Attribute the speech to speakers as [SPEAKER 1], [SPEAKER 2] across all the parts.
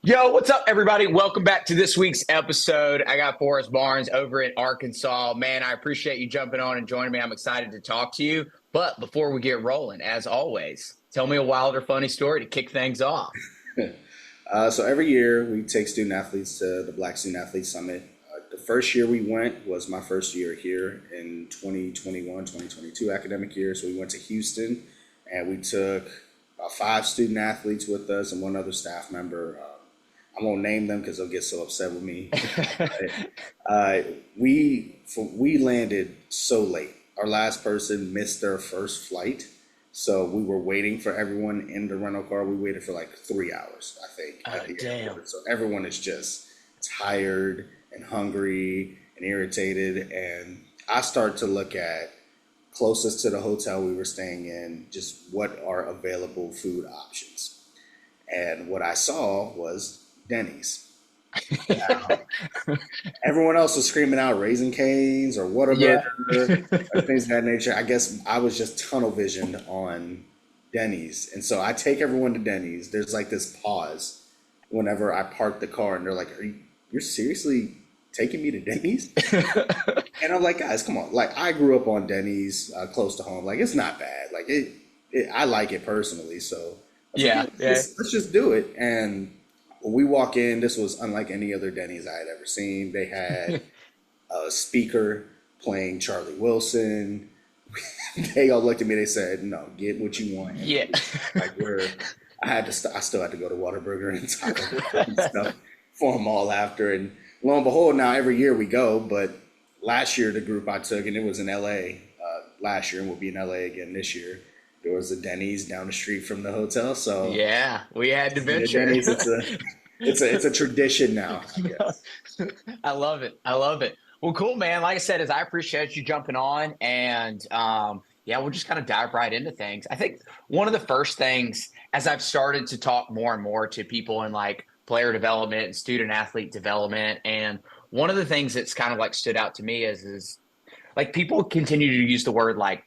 [SPEAKER 1] Yo, what's up, everybody? Welcome back to this week's episode. I got Forrest Barnes over in Arkansas. Man, I appreciate you jumping on and joining me. I'm excited to talk to you. But before we get rolling, as always, tell me a wild or funny story to kick things off.
[SPEAKER 2] So every year we take student athletes to the Black Student Athlete Summit. The first year we went was my first year here in 2021, 2022 academic year. So we went to Houston and we took five student athletes with us and one other staff member. I won't name them because they'll get so upset with me. uh, we landed so late. Our last person missed their first flight, so we were waiting for everyone in the rental car. We waited for like 3 hours, I think,
[SPEAKER 1] Oh,
[SPEAKER 2] at the
[SPEAKER 1] damn.
[SPEAKER 2] airport. So everyone is just tired and hungry and irritated. And I start to look at closest to the hotel we were staying in, just what are available food options. And what I saw was Denny's. Now, everyone else was screaming out Raising Canes or
[SPEAKER 1] Yeah.
[SPEAKER 2] Whataburger or things of that nature. I guess I was just tunnel visioned on Denny's. And so I take everyone to Denny's. There's like this pause whenever I park the car and they're like, you're seriously taking me to Denny's? And I'm like, guys, come on. Like, I grew up on Denny's close to home. Like, it's not bad. Like, I like it personally. So I was like, yeah,
[SPEAKER 1] Yeah, yeah.
[SPEAKER 2] let's just do it. And when we walk in, this was unlike any other Denny's I had ever seen. They had a speaker playing Charlie Wilson. They all looked at me. They said, "No, get what you want and
[SPEAKER 1] Yeah.
[SPEAKER 2] leave." Like I still had to go to Whataburger and Taco Bell and stuff for them all after. And lo and behold, now every year we go. But last year, the group I took, and it was in LA last year, and we'll be in LA again this year. There was a Denny's down the street from the hotel, so
[SPEAKER 1] Yeah, we had to
[SPEAKER 2] the
[SPEAKER 1] venture.
[SPEAKER 2] Denny's it's a tradition now, I guess.
[SPEAKER 1] I love it. I love it. Well, cool, man. Like I said, is I appreciate you jumping on, and yeah, we'll just kind of dive right into things. I think one of the first things, as I've started to talk more and more to people in like player development and student athlete development, and one of the things that's kind of like stood out to me is like people continue to use the word like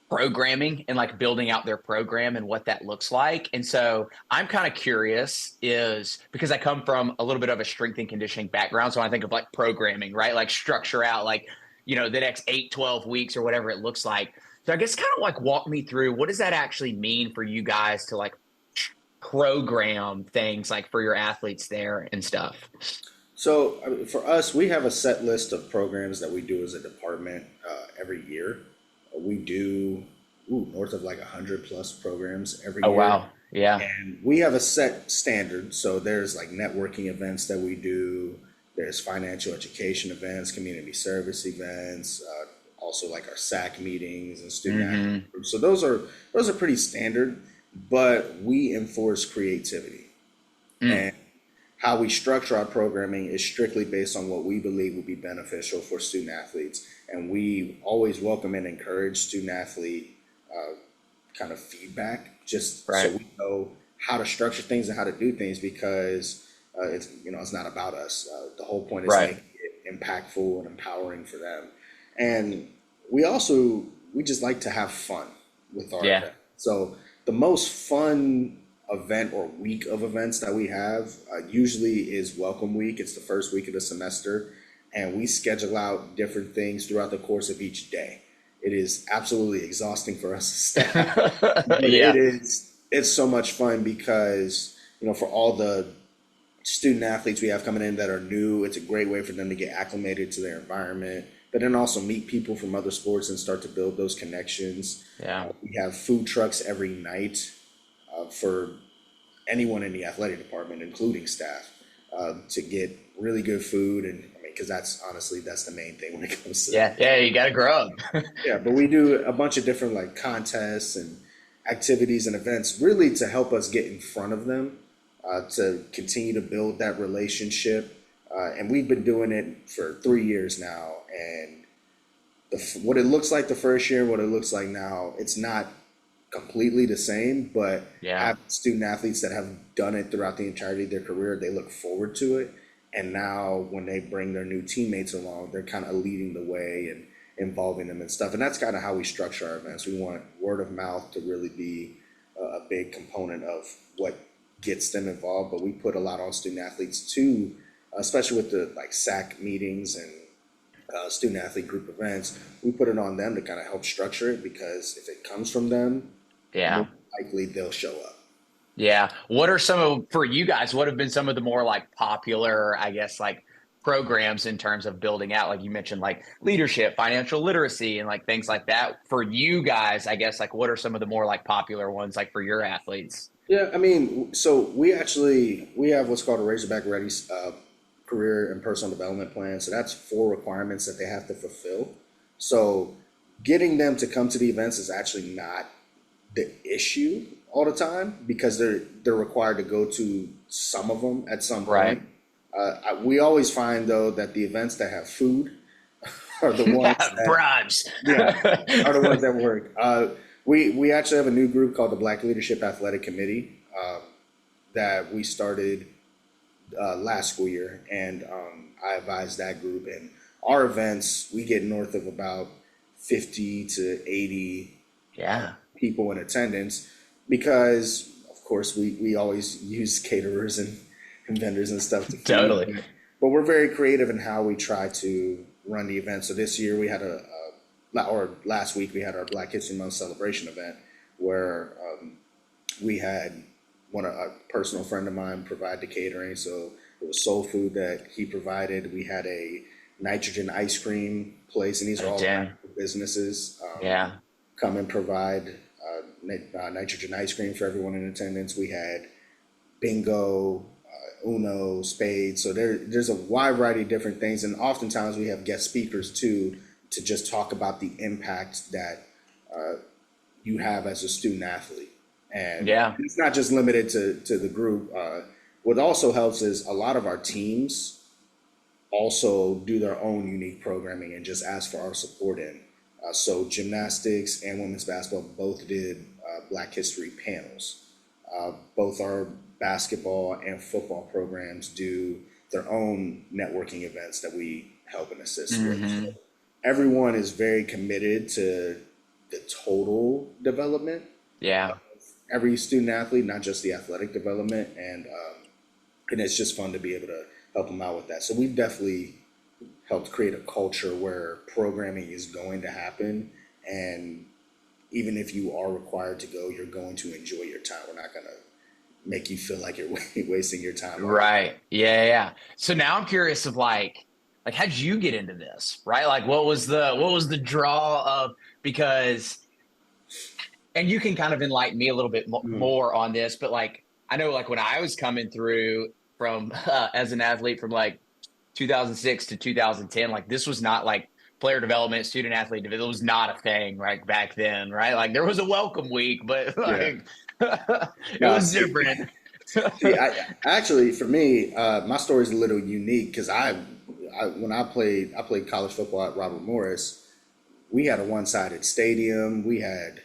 [SPEAKER 1] programming and like building out their program and what that looks like. And so I'm kind of curious is because I come from a little bit of a strength and conditioning background. So I think of like programming, right? Like structure out like, the next 8, 12 weeks or whatever it looks like. So I guess kind of like walk me through what does that actually mean for you guys to like program things like for your athletes there and stuff?
[SPEAKER 2] So I mean, for us, we have a set list of programs that we do as a department every year. We do north of like 100 plus programs every
[SPEAKER 1] Oh,
[SPEAKER 2] year.
[SPEAKER 1] wow. Yeah.
[SPEAKER 2] And we have a set standard. So there's like networking events that we do. There's financial education events, community service events, also like our SAC meetings and student
[SPEAKER 1] Hmm.
[SPEAKER 2] athlete groups. So those are pretty standard, but we enforce creativity.
[SPEAKER 1] Mm.
[SPEAKER 2] And how we structure our programming is strictly based on what we believe would be beneficial for student athletes. And we always welcome and encourage student athlete kind of feedback just so
[SPEAKER 1] Right.
[SPEAKER 2] we know how to structure things and how to do things because it's not about us. The whole point is
[SPEAKER 1] Right.
[SPEAKER 2] making it impactful and empowering for them. And we just like to have fun with our
[SPEAKER 1] Yeah.
[SPEAKER 2] event. So the most fun event or week of events that we have usually is Welcome Week. It's the first week of the semester, and we schedule out different things throughout the course of each day. It is absolutely exhausting for us as staff, but
[SPEAKER 1] Yeah.
[SPEAKER 2] it's so much fun because for all the student athletes we have coming in that are new, it's a great way for them to get acclimated to their environment, but then also meet people from other sports and start to build those connections.
[SPEAKER 1] Yeah.
[SPEAKER 2] We have food trucks every night for anyone in the athletic department, including staff, to get really good food. And I mean, because that's the main thing when it comes to
[SPEAKER 1] Yeah, yeah, you got to grow up.
[SPEAKER 2] yeah. But we do a bunch of different like contests and activities and events, really to help us get in front of them, to continue to build that relationship. And we've been doing it for 3 years now, and what it looks like the first year, what it looks like now, it's not completely the same, but
[SPEAKER 1] Yeah.
[SPEAKER 2] have student athletes that have done it throughout the entirety of their career, they look forward to it. And now when they bring their new teammates along, they're kind of leading the way and involving them and stuff. And that's kind of how we structure our events. We want word of mouth to really be a big component of what gets them involved, but we put a lot on student athletes too, especially with the like SAC meetings and student athlete group events. We put it on them to kind of help structure it because if it comes from them, more
[SPEAKER 1] Yeah.
[SPEAKER 2] likely they'll show up.
[SPEAKER 1] Yeah. What are some of, for you guys, what have been some of the more like popular, I guess, like programs in terms of building out, like you mentioned, like leadership, financial literacy, and like things like that? For you guys, I guess, like what are some of the more like popular ones, like for your athletes?
[SPEAKER 2] Yeah, I mean, so we have what's called a Razorback Ready career and personal development plan. So that's four requirements that they have to fulfill. So getting them to come to the events is actually not the issue all the time because they're required to go to some of them at some point.
[SPEAKER 1] Right.
[SPEAKER 2] We always find though that the events that have food are the ones that
[SPEAKER 1] Bribes.
[SPEAKER 2] yeah are the ones that work. We actually have a new group called the Black Leadership Athletic Committee that we started last school year, and I advise that group. And our events, we get north of about 50 to 80
[SPEAKER 1] Yeah,
[SPEAKER 2] people in attendance because, of course, we always use caterers and vendors and stuff to feed.
[SPEAKER 1] totally.
[SPEAKER 2] But we're very creative in how we try to run the event. So this year we had or last week we had our Black History Month celebration event where we had a personal friend of mine provide the catering. So it was soul food that he provided. We had a nitrogen ice cream place, and these are all
[SPEAKER 1] Damn.
[SPEAKER 2] local businesses
[SPEAKER 1] Yeah.
[SPEAKER 2] come and provide nitrogen ice cream for everyone in attendance. We had bingo, Uno, spades. So there's a wide variety of different things, and oftentimes we have guest speakers too to just talk about the impact that you have as a student athlete. And
[SPEAKER 1] Yeah.
[SPEAKER 2] it's not just limited to the group. What also helps is a lot of our teams also do their own unique programming and just ask for our support in. So gymnastics and women's basketball both did Black History panels. Both our basketball and football programs do their own networking events that we help and assist with. So
[SPEAKER 1] Hmm.
[SPEAKER 2] everyone is very committed to the total development of
[SPEAKER 1] Yeah.
[SPEAKER 2] every student athlete, not just the athletic development, and it's just fun to be able to help them out with that. So we've definitely helped create a culture where programming is going to happen, and even if you are required to go, you're going to enjoy your time. We're not going to make you feel like you're wasting your time on it.
[SPEAKER 1] Right. Yeah, yeah. So now I'm curious of like how'd you get into this? Right? Like what was the draw of, because, and you can kind of enlighten me a little bit
[SPEAKER 2] Mm,
[SPEAKER 1] more on this, but like I know like when I was coming through from as an athlete from like 2006 to 2010, like this was not like player development, student athlete development, it was not a thing right back then, right? Like there was a welcome week, but
[SPEAKER 2] yeah.
[SPEAKER 1] like it
[SPEAKER 2] No,
[SPEAKER 1] was different.
[SPEAKER 2] actually, for me, my story is a little unique because when I played college football at Robert Morris. We had a one-sided stadium. We had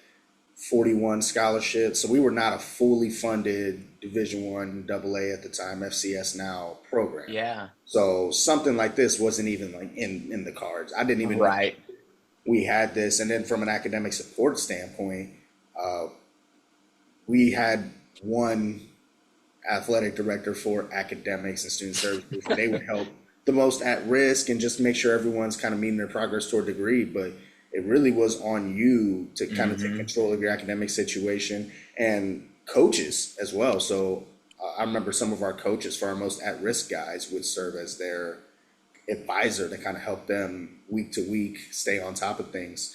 [SPEAKER 2] 41 scholarships, so we were not a fully funded Division One AA at the time, FCS now program.
[SPEAKER 1] Yeah.
[SPEAKER 2] So something like this wasn't even like in the cards. I didn't even know
[SPEAKER 1] Right.
[SPEAKER 2] we had this. And then from an academic support standpoint, uh, we had one athletic director for academics and student services, and they would help the most at risk and just make sure everyone's kind of meeting their progress toward degree. But it really was on you to kind of take
[SPEAKER 1] Hmm.
[SPEAKER 2] control of your academic situation and coaches as well. So I remember some of our coaches for our most at risk guys would serve as their advisor to kind of help them week to week stay on top of things.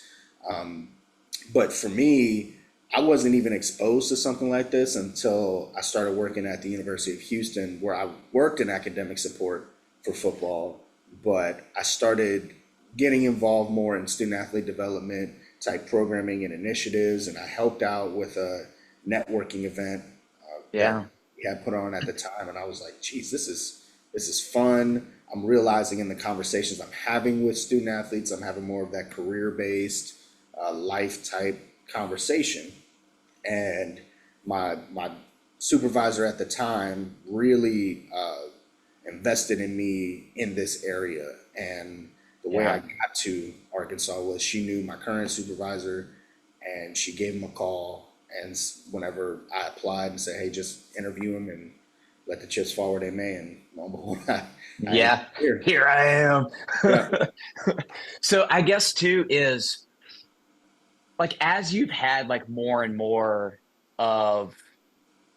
[SPEAKER 2] But for me, I wasn't even exposed to something like this until I started working at the University of Houston, where I worked in academic support for football. But I started getting involved more in student athlete development type programming and initiatives, and I helped out with a networking event that
[SPEAKER 1] Yeah.
[SPEAKER 2] we had put on at the time. And I was like, geez, this is fun. I'm realizing in the conversations I'm having with student athletes, I'm having more of that career based, life type conversation. And my supervisor at the time really invested in me in this area. And the way I
[SPEAKER 1] Yeah.
[SPEAKER 2] got to Arkansas was she knew my current supervisor, and she gave him a call. And whenever I applied and said, hey, just interview him and let the chips fall where they may, and lo and behold, I ended up
[SPEAKER 1] Yeah,
[SPEAKER 2] here.
[SPEAKER 1] here I am.
[SPEAKER 2] Yeah.
[SPEAKER 1] So I guess too is like as you've had like more and more of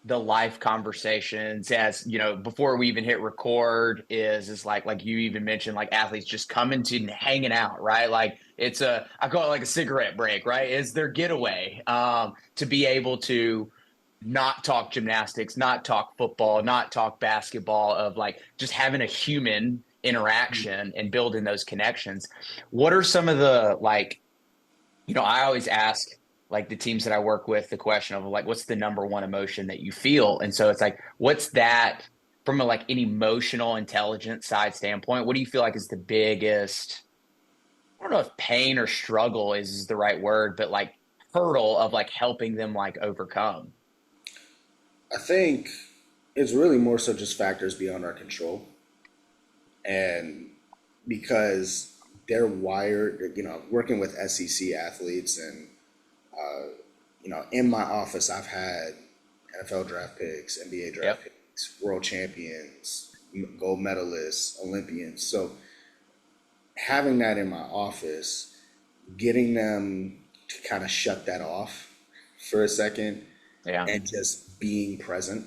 [SPEAKER 1] the life conversations, as you know, before we even hit record, is like you even mentioned, like athletes just coming to and hanging out, right? Like it's a, I call it like a cigarette break, right? It's their getaway, to be able to not talk gymnastics, not talk football, not talk basketball, of like just having a human interaction and building those connections. What are some of the like, I always ask like the teams that I work with the question of like, what's the number one emotion that you feel? And so it's like, what's that from a like an emotional intelligence side standpoint? What do you feel like is the biggest, I don't know if pain or struggle is the right word, but like hurdle of like helping them like overcome?
[SPEAKER 2] I think it's really more so just factors beyond our control. And because they're wired, working with SEC athletes and, in my office, I've had NFL draft picks, NBA draft
[SPEAKER 1] Yep.
[SPEAKER 2] picks, world champions, gold medalists, Olympians. So having that in my office, getting them to kind of shut that off for a second
[SPEAKER 1] Yeah.
[SPEAKER 2] and just being present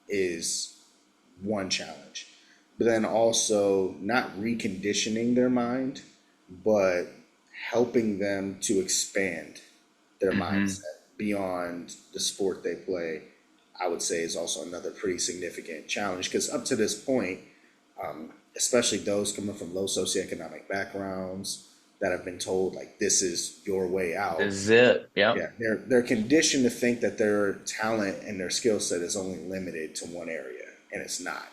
[SPEAKER 2] is one challenge. But then also not reconditioning their mind, but helping them to expand their mindset
[SPEAKER 1] Hmm.
[SPEAKER 2] beyond the sport they play, I would say is also another pretty significant challenge. Because up to this point, especially those coming from low socioeconomic backgrounds that have been told like this is your way
[SPEAKER 1] This
[SPEAKER 2] out,
[SPEAKER 1] is it. Yep.
[SPEAKER 2] yeah, they're conditioned to think that their talent and their skill set is only limited to one area, and it's not.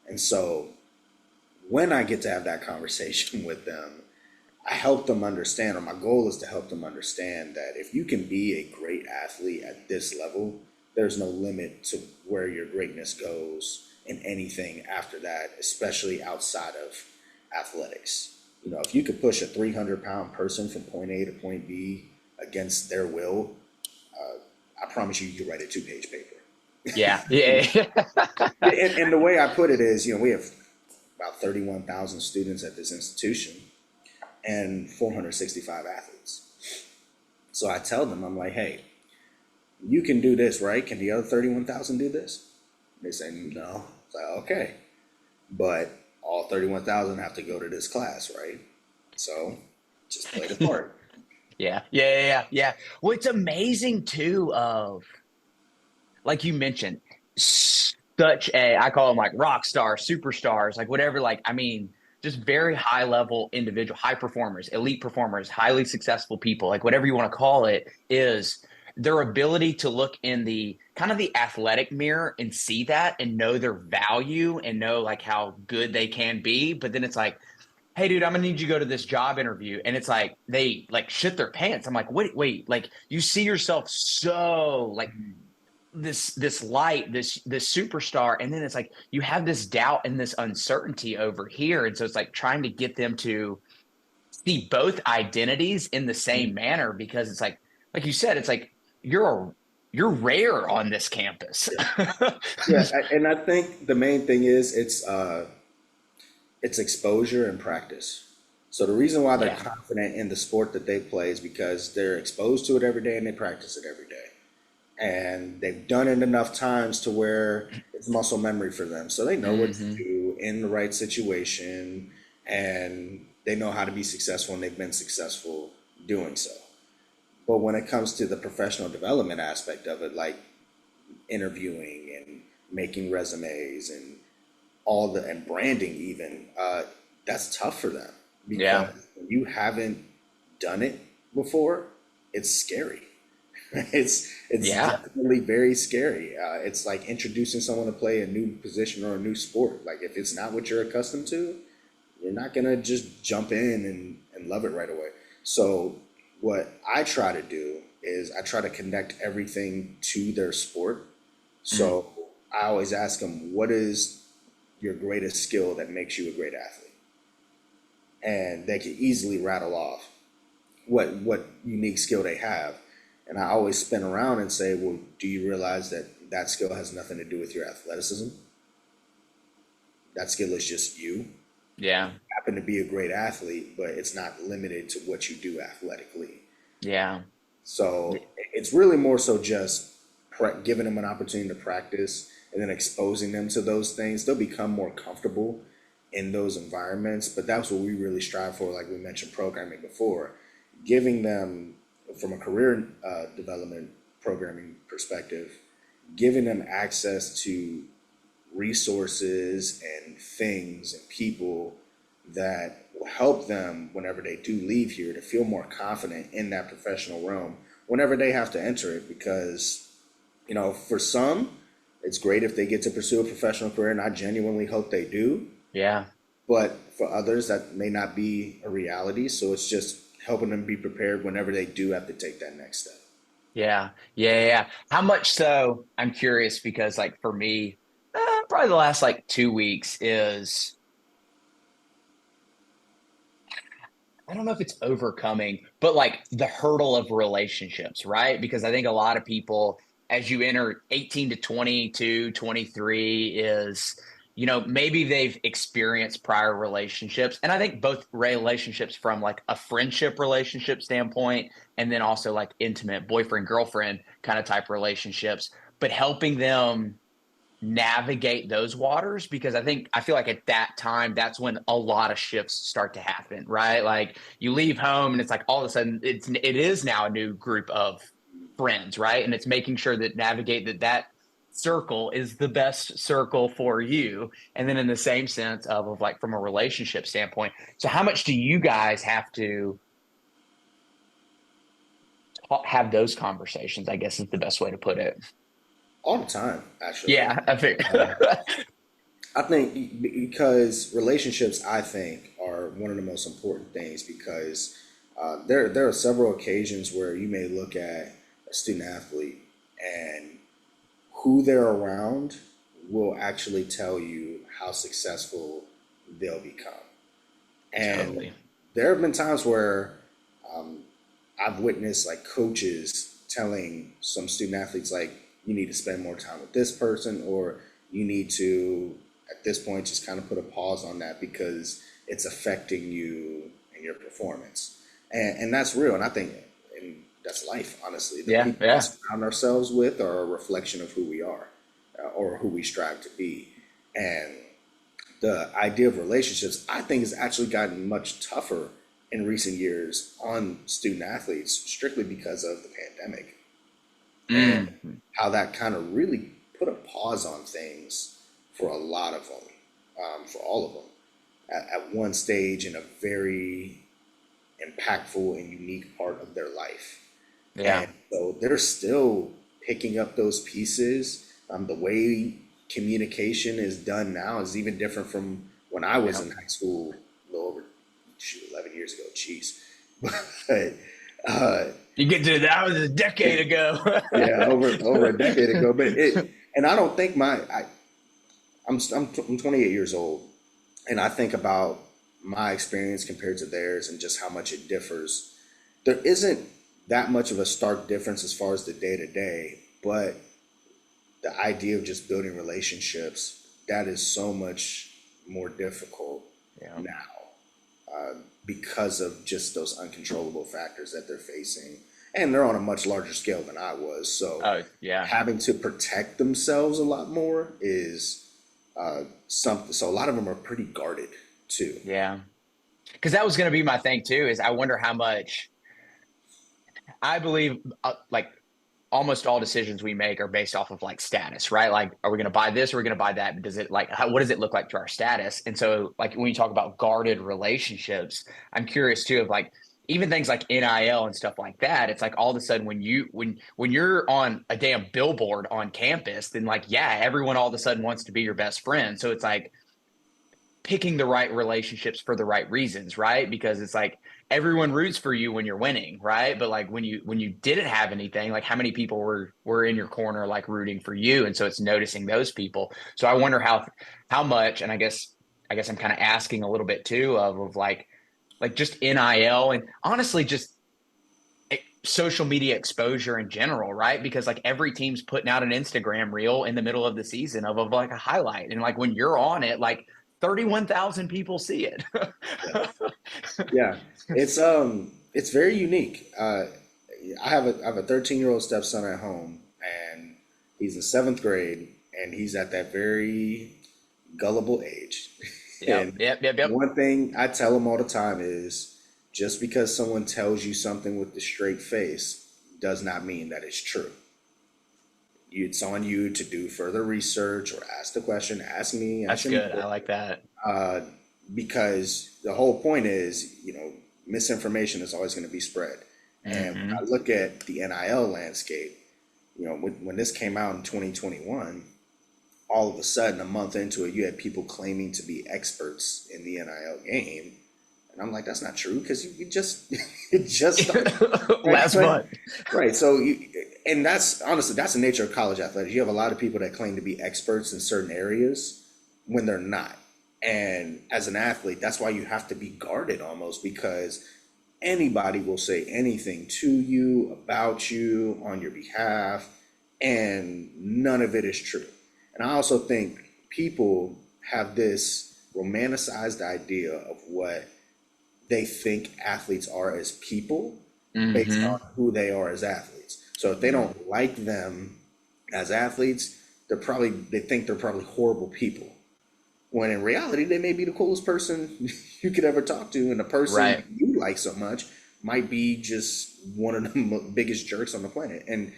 [SPEAKER 2] And so when I get to have that conversation with them, I help them understand, or my goal is to help them understand that if you can be a great athlete at this level, there's no limit to where your greatness goes in anything after that, especially outside of athletics. If you could push a 300-pound person from point A to point B against their will, I promise you, you can write a two-page paper.
[SPEAKER 1] Yeah. Yeah.
[SPEAKER 2] And the way I put it is, we have about 31,000 students at this institution and 465 athletes. So I tell them, I'm like, hey, you can do this, right? Can the other 31,000 do this? They say, no. It's like, okay. But all 31,000 have to go to this class, right? So just play the part.
[SPEAKER 1] Yeah. Yeah. Yeah. Yeah. Well, it's amazing too of like you mentioned, such a, I call them like rock stars, superstars, like whatever, like, I mean, just very high level individual, high performers, elite performers, highly successful people, like whatever you want to call it, is their ability to look in the kind of the athletic mirror and see that and know their value and know like how good they can be. But then it's like, hey dude, I'm gonna need you to go to this job interview, and it's like they like shit their pants. I'm like, wait, like you see yourself so like this light, this superstar, and then it's like you have this doubt and this uncertainty over here, and so it's like trying to get them to see both identities in the same manner, because it's like you said, it's like you're rare on this campus.
[SPEAKER 2] Yeah. Yeah. And I think the main thing is it's exposure and practice. So the reason why they're
[SPEAKER 1] Yeah.
[SPEAKER 2] confident in the sport that they play is because they're exposed to it every day and they practice it every day. And they've done it enough times to where it's muscle memory for them. So they know what to
[SPEAKER 1] Hmm.
[SPEAKER 2] do in the right situation and they know how to be successful and they've been successful doing so. But when it comes to the professional development aspect of it, like interviewing and making resumes and and branding even, that's tough for them because
[SPEAKER 1] Yeah.
[SPEAKER 2] when you haven't done it before, it's scary. It's
[SPEAKER 1] Yeah.
[SPEAKER 2] definitely very scary. It's like introducing someone to play a new position or a new sport. Like if it's not what you're accustomed to, you're not gonna just jump in and love it right away. So what I try to do is I try to connect everything to their sport.
[SPEAKER 1] Mm.
[SPEAKER 2] So I always ask them, what is your greatest skill that makes you a great athlete? And they can easily rattle off what unique skill they have. And I always spin around and say, well, do you realize that that skill has nothing to do with your athleticism? That skill is just you.
[SPEAKER 1] Yeah.
[SPEAKER 2] Happen to be a great athlete, but it's not limited to what you do athletically.
[SPEAKER 1] Yeah.
[SPEAKER 2] So it's really more so just giving them an opportunity to practice and then exposing them to those things. They'll become more comfortable in those environments. But that's what we really strive for, like we mentioned programming before, giving them from a career development programming perspective, giving them access to resources and things and people that will help them whenever they do leave here to feel more confident in that professional realm whenever they have to enter it. Because, for some, it's great if they get to pursue a professional career, and I genuinely hope they do.
[SPEAKER 1] Yeah.
[SPEAKER 2] But for others, that may not be a reality. So it's just helping them be prepared whenever they do have to take that next step.
[SPEAKER 1] Yeah. Yeah. Yeah. How much so? I'm curious because, like, for me, probably the last like 2 weeks is I don't know if it's overcoming, but like the hurdle of relationships, right? Because I think a lot of people, as you enter 18 to 22, 23, is, maybe they've experienced prior relationships. And I think both relationships from like a friendship relationship standpoint, and then also like intimate boyfriend, girlfriend kind of type relationships, but helping them navigate those waters because I feel like at that time that's when a lot of shifts start to happen, right? Like you leave home and it's like all of a sudden it is now a new group of friends, right? And it's making sure that navigate that circle is the best circle for you. And then in the same sense of like from a relationship standpoint. So how much do you guys have to have those conversations, I guess is the best way to put it.
[SPEAKER 2] All the time, actually.
[SPEAKER 1] Yeah, I think
[SPEAKER 2] I think because relationships, I think, are one of the most important things because there are several occasions where you may look at a student athlete and who they're around will actually tell you how successful they'll become. And
[SPEAKER 1] totally.
[SPEAKER 2] there have been times where I've witnessed like coaches telling some student athletes like you need to spend more time with this person or you need to at this point just kind of put a pause on that because it's affecting you and your performance. And that's real. And I think and that's life, honestly. The
[SPEAKER 1] Yeah,
[SPEAKER 2] people we
[SPEAKER 1] yeah,
[SPEAKER 2] surround ourselves with are a reflection of who we are or who we strive to be. And the idea of relationships, I think, has actually gotten much tougher in recent years on student athletes, strictly because of the pandemic and
[SPEAKER 1] mm,
[SPEAKER 2] how that kind of really put a pause on things for a lot of them, for all of them, at one stage in a very impactful and unique part of their life.
[SPEAKER 1] yeah,
[SPEAKER 2] And so they're still picking up those pieces. The way communication is done now is even different from when I was
[SPEAKER 1] yeah.
[SPEAKER 2] in high school, a little over, shoot, 11 years ago. Jeez. But uh,
[SPEAKER 1] You get to that was a decade ago.
[SPEAKER 2] yeah, over a decade ago. But and I don't think I'm 28 years old, and I think about my experience compared to theirs and just how much it differs. There isn't that much of a stark difference as far as the day to day, but the idea of just building relationships, that is so much more difficult
[SPEAKER 1] Yeah.
[SPEAKER 2] now because of just those uncontrollable factors that they're facing. And they're on a much larger scale than I was. So
[SPEAKER 1] Oh, yeah,
[SPEAKER 2] having to protect themselves a lot more is something. So a lot of them are pretty guarded too.
[SPEAKER 1] yeah. Because that was going to be my thing too. Is I wonder how much I believe, like almost all decisions we make are based off of like status, right? Like, are we going to buy this or are we going to buy that? Does it like, what does it look like to our status? And so, like, when you talk about guarded relationships, I'm curious too of like, even things like NIL and stuff like that. It's like all of a sudden when you're on a damn billboard on campus, then like, yeah, everyone all of a sudden wants to be your best friend. So it's like, picking the right relationships for the right reasons, right? Because it's like everyone roots for you when you're winning, right? But like when you didn't have anything, like how many people were in your corner like rooting for you? And so it's noticing those people. So I wonder how much, and I guess I'm kind of asking a little bit too of like just NIL and honestly just social media exposure in general, right? Because like every team's putting out an Instagram reel in the middle of the season of like a highlight. And like when you're on it, like 31,000 people see it.
[SPEAKER 2] Yeah. Yeah. It's very unique. I have a 13-year-old stepson at home, and he's in seventh grade, and he's at that very gullible age.
[SPEAKER 1] Yep,
[SPEAKER 2] And
[SPEAKER 1] yep, yep, yep.
[SPEAKER 2] one thing I tell him all the time is just because someone tells you something with a straight face does not mean that it's true. It's on you to do further research or ask the question, ask me,
[SPEAKER 1] That's
[SPEAKER 2] ask your
[SPEAKER 1] good. I
[SPEAKER 2] mentor,
[SPEAKER 1] like that.
[SPEAKER 2] uh, because the whole point is, misinformation is always going to be spread. And when I
[SPEAKER 1] Hmm.
[SPEAKER 2] look at the NIL landscape, when this came out in 2021, all of a sudden, a month into it, you had people claiming to be experts in the NIL game. And I'm like, that's not true because you just, it just started. Right.
[SPEAKER 1] Last month.
[SPEAKER 2] Right. So, and that's honestly, that's the nature of college athletics. You have a lot of people that claim to be experts in certain areas when they're not. And as an athlete, that's why you have to be guarded almost because anybody will say anything to you, about you, on your behalf, and none of it is true. And I also think people have this romanticized idea of what they think athletes are as people based on
[SPEAKER 1] Hmm.
[SPEAKER 2] who they are as athletes. So if they don't like them as athletes, they think they're probably horrible people. When in reality, they may be the coolest person you could ever talk to, and the person
[SPEAKER 1] Right.
[SPEAKER 2] you like so much might be just one of the biggest jerks on the planet. And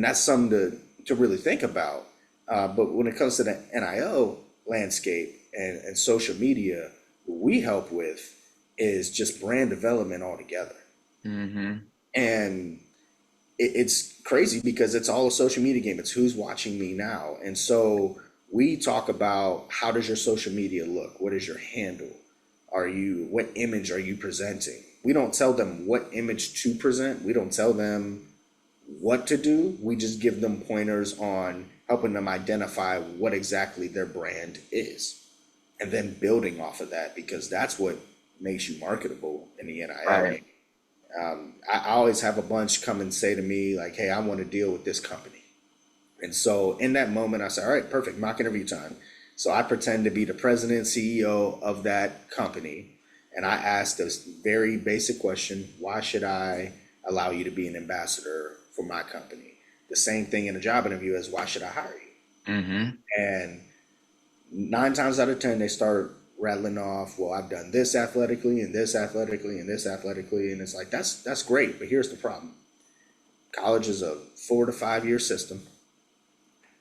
[SPEAKER 2] that's something to really think about. But when it comes to the NIL landscape and social media, what we help with is just brand development altogether.
[SPEAKER 1] Hmm.
[SPEAKER 2] And it's crazy because it's all a social media game. It's who's watching me now. And so we talk about how does your social media look? What is your handle? What image are you presenting? We don't tell them what image to present. We don't tell them what to do. We just give them pointers on helping them identify what exactly their brand is and then building off of that because that's what makes you marketable in the NIL
[SPEAKER 1] Right.
[SPEAKER 2] game. I always have a bunch come and say to me like, "Hey, I want to deal with this company." And so in that moment, I say, "All right, perfect, mock interview time." So I pretend to be the president, CEO of that company, and I ask this very basic question: Why should I allow you to be an ambassador for my company? The same thing in a job interview as why should I hire you?
[SPEAKER 1] Hmm.
[SPEAKER 2] And 9 times out of 10, they start rattling off, well, I've done this athletically and this athletically and this athletically. And it's like, that's great. But here's the problem. College is a 4 to 5 year system,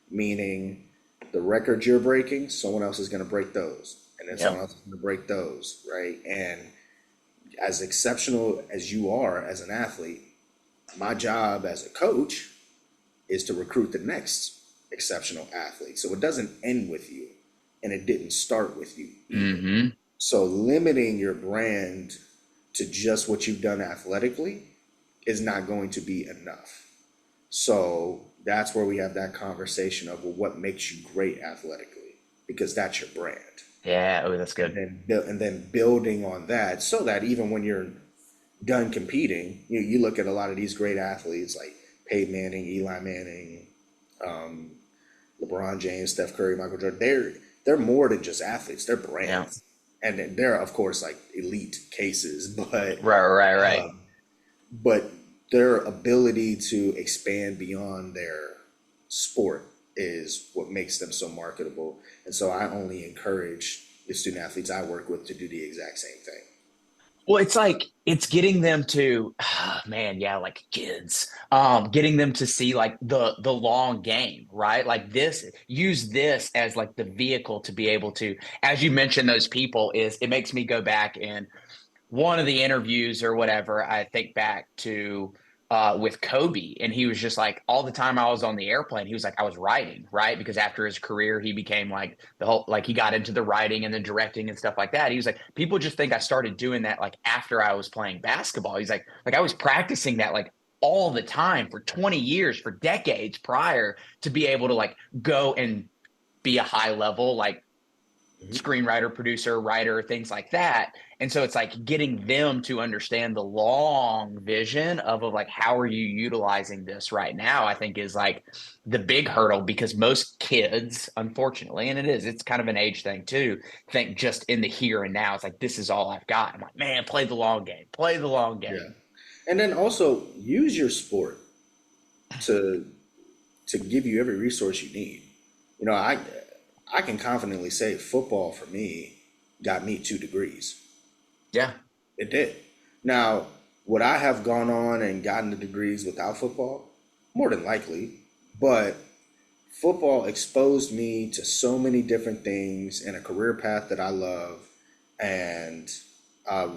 [SPEAKER 2] meaning the records you're breaking, someone else is going to break those. And then someone
[SPEAKER 1] Yep.
[SPEAKER 2] else is going to break those, right? And as exceptional as you are as an athlete, my job as a coach is to recruit the next exceptional athlete. So it doesn't end with you, and it didn't start with you either.
[SPEAKER 1] Hmm.
[SPEAKER 2] So limiting your brand to just what you've done athletically is not going to be enough. So that's where we have that conversation of, well, what makes you great athletically? Because that's your brand.
[SPEAKER 1] Yeah. Oh, that's
[SPEAKER 2] And
[SPEAKER 1] good.
[SPEAKER 2] then building on that so that even when you're done competing, you look at a lot of these great athletes like Peyton Manning, Eli Manning, um, LeBron James, Steph Curry, Michael Jordan. They're more than just athletes. They're
[SPEAKER 1] Yeah.
[SPEAKER 2] brands, and then they're of course like elite cases,
[SPEAKER 1] Right. Right. Right.
[SPEAKER 2] but their ability to expand beyond their sport is what makes them so marketable. And so I only encourage the student athletes I work with to do the exact same thing.
[SPEAKER 1] Well, it's like it's getting them to, man, yeah, like kids, getting them to see like the long game, right? Like this, use this as like the vehicle to be able to, as you mentioned, those people is it makes me go back and one of the interviews or whatever, I think back to with Kobe, and he was just like all the time I was on the airplane, he was like I was writing, right? Because after his career, he became like the whole like he got into the writing and the directing and stuff like that. He was like, people just think I started doing that like after I was playing basketball. He's like I was practicing that like all the time for 20 years, for decades prior to be able to like go and be a high level like
[SPEAKER 2] Mhm.
[SPEAKER 1] screenwriter, producer, writer, things like that. And so it's like getting them to understand the long vision of like, how are you utilizing this right now? I think is like the big hurdle because most kids, unfortunately, and it's kind of an age thing too, think just in the here and now. It's like, this is all I've got. I'm like, man, play the long game, play the long
[SPEAKER 2] Yeah.
[SPEAKER 1] game.
[SPEAKER 2] And then also use your sport to give you every resource you need. You know, I can confidently say football for me got me 2 degrees.
[SPEAKER 1] Yeah.
[SPEAKER 2] It did. Now, would I have gone on and gotten the degrees without football? More than likely. But football exposed me to so many different things and a career path that I love, and uh,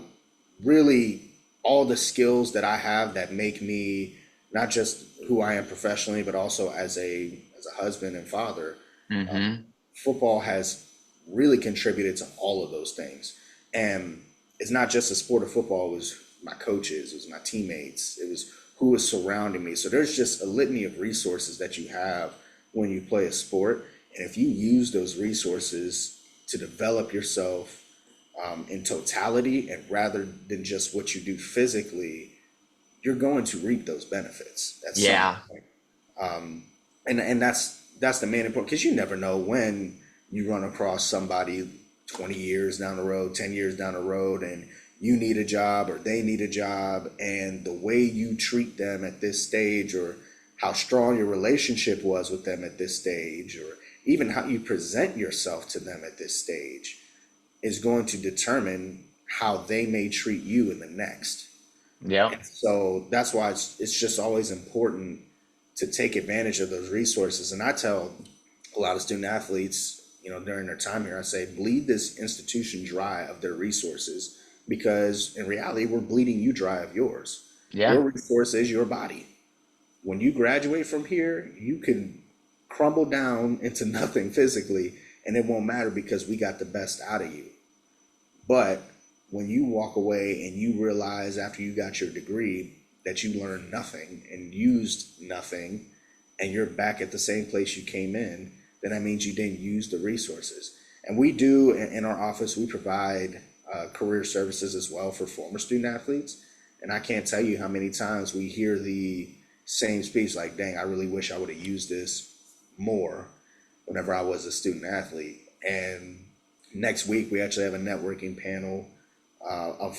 [SPEAKER 2] really all the skills that I have that make me not just who I am professionally, but also as a husband and father.
[SPEAKER 1] Hmm.
[SPEAKER 2] Football has really contributed to all of those things. And it's not just the sport of football, it was my coaches, it was my teammates, it was who was surrounding me. So there's just a litany of resources that you have when you play a sport. And if you use those resources to develop yourself in totality and rather than just what you do physically, you're going to reap those benefits at some
[SPEAKER 1] Yeah.
[SPEAKER 2] point. And that's the main important because you never know when you run across somebody 20 years down the road, 10 years down the road, and you need a job or they need a job, and the way you treat them at this stage, or how strong your relationship was with them at this stage, or even how you present yourself to them at this stage is going to determine how they may treat you in the next.
[SPEAKER 1] Yep.
[SPEAKER 2] So that's why it's just always important to take advantage of those resources. And I tell a lot of student athletes, you know, during their time here, I say, bleed this institution dry of their resources because in reality, we're bleeding you dry of yours. Your
[SPEAKER 1] Yeah.
[SPEAKER 2] resource is your body. When you graduate from here, you can crumble down into nothing physically, and it won't matter because we got the best out of you. But when you walk away and you realize after you got your degree that you learned nothing and used nothing, and you're back at the same place you came in, then that means you didn't use the resources. And we do in our office, we provide career services as well for former student athletes. And I can't tell you how many times we hear the same speech like, dang, I really wish I would have used this more whenever I was a student athlete. And next week, we actually have a networking panel of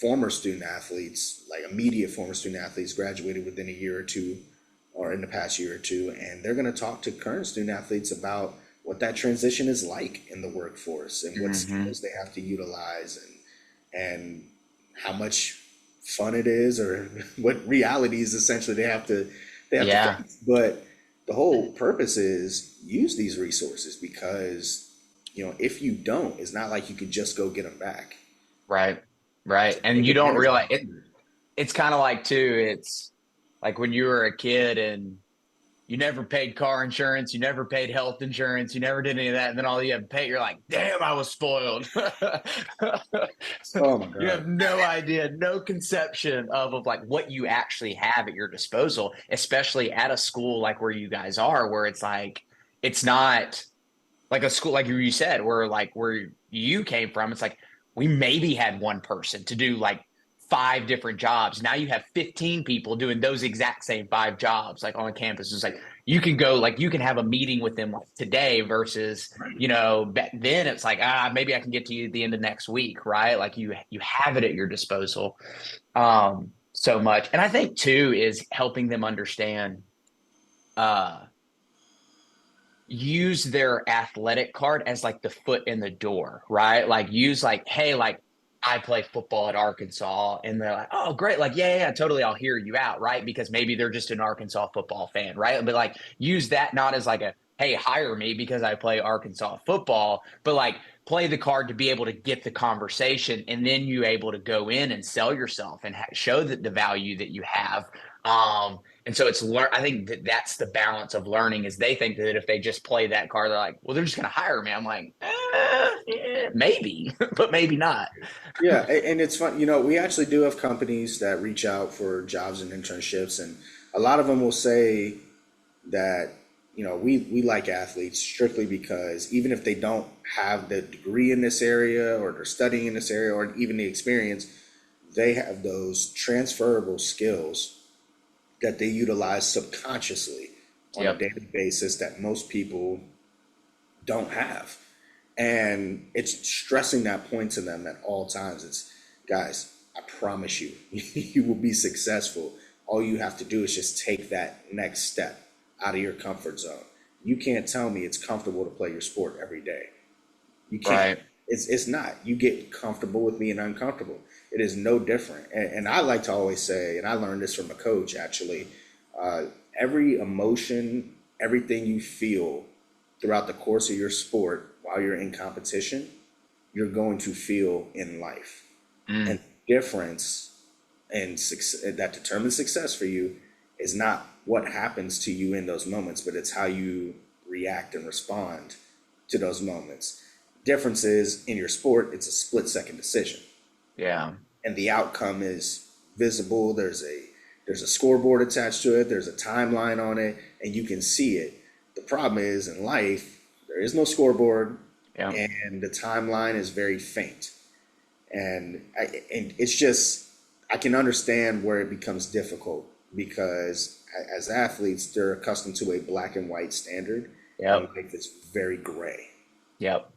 [SPEAKER 2] former student athletes, like immediate former student athletes, graduated within a year or two, or in the past year or two, and they're going to talk to current student athletes about what that transition is like in the workforce and what
[SPEAKER 1] Hmm.
[SPEAKER 2] skills they have to utilize and how much fun it is or what realities essentially they have to
[SPEAKER 1] Yeah.
[SPEAKER 2] face. But the whole purpose is use these resources because if you don't, it's not like you could just go get them back.
[SPEAKER 1] Right. Right.
[SPEAKER 2] So
[SPEAKER 1] And
[SPEAKER 2] take
[SPEAKER 1] you don't
[SPEAKER 2] advantage of
[SPEAKER 1] realize
[SPEAKER 2] them.
[SPEAKER 1] it. It's kind of like too, it's like when you were a kid and you never paid car insurance, you never paid health insurance, you never did any of that, and then all you have to pay, you're like, damn, I was spoiled.
[SPEAKER 2] Oh my
[SPEAKER 1] You
[SPEAKER 2] God.
[SPEAKER 1] have no idea, no conception of like what you actually have at your disposal, especially at a school like where you guys are, where it's like it's not like a school like you said, where you came from, it's like we maybe had one person to do like five different jobs. Now you have 15 people doing those exact same five jobs like on campus. It's like you can go like you can have a meeting with them like today versus back then it's like maybe I can get to you at the end of next week, right? Like you have it at your disposal so much. And I think too is helping them understand uh use their athletic card as like the foot in the door, right? Like use like, hey, like I play football at Arkansas, and they're like, oh, great, like yeah, totally, I'll hear you out, right? Because maybe they're just an Arkansas football fan, right? But like use that not as like a hey, hire me because I play Arkansas football, but like play the card to be able to get the conversation, and then you able to go in and sell yourself and show that the value that you have. And so I think that that's the balance of learning is they think that if they just play that card, they're like, well, they're just going to hire me. I'm like, yeah, maybe, but maybe not.
[SPEAKER 2] Yeah, and it's fun. We actually do have companies that reach out for jobs and internships, and a lot of them will say that we like athletes strictly because even if they don't have the degree in this area or they're studying in this area or even the experience, they have those transferable skills that they utilize subconsciously on a
[SPEAKER 1] Yep.
[SPEAKER 2] daily basis that most people don't have. And it's stressing that point to them at all times. It's, guys, I promise you, you will be successful. All you have to do is just take that next step out of your comfort zone. You can't tell me it's comfortable to play your sport every day. You can't.
[SPEAKER 1] Right.
[SPEAKER 2] It's not. You get comfortable with being uncomfortable. It is no different. And I like to always say, and I learned this from a coach actually, uh, every emotion, everything you feel throughout the course of your sport while you're in competition, you're going to feel in life. And
[SPEAKER 1] Mm,
[SPEAKER 2] the difference and success, that determines success for you is not what happens to you in those moments, but it's how you react and respond to those moments. Difference is in your sport, it's a split second decision,
[SPEAKER 1] yeah.
[SPEAKER 2] and the outcome is visible. There's a scoreboard attached to it. There's a timeline on it, and you can see it. The problem is in life, there is no scoreboard,
[SPEAKER 1] Yeah.
[SPEAKER 2] and the timeline is very faint. And it's just I can understand where it becomes difficult because as athletes, they're accustomed to a black and white standard, and
[SPEAKER 1] Yep.
[SPEAKER 2] life is very gray.
[SPEAKER 1] Yep.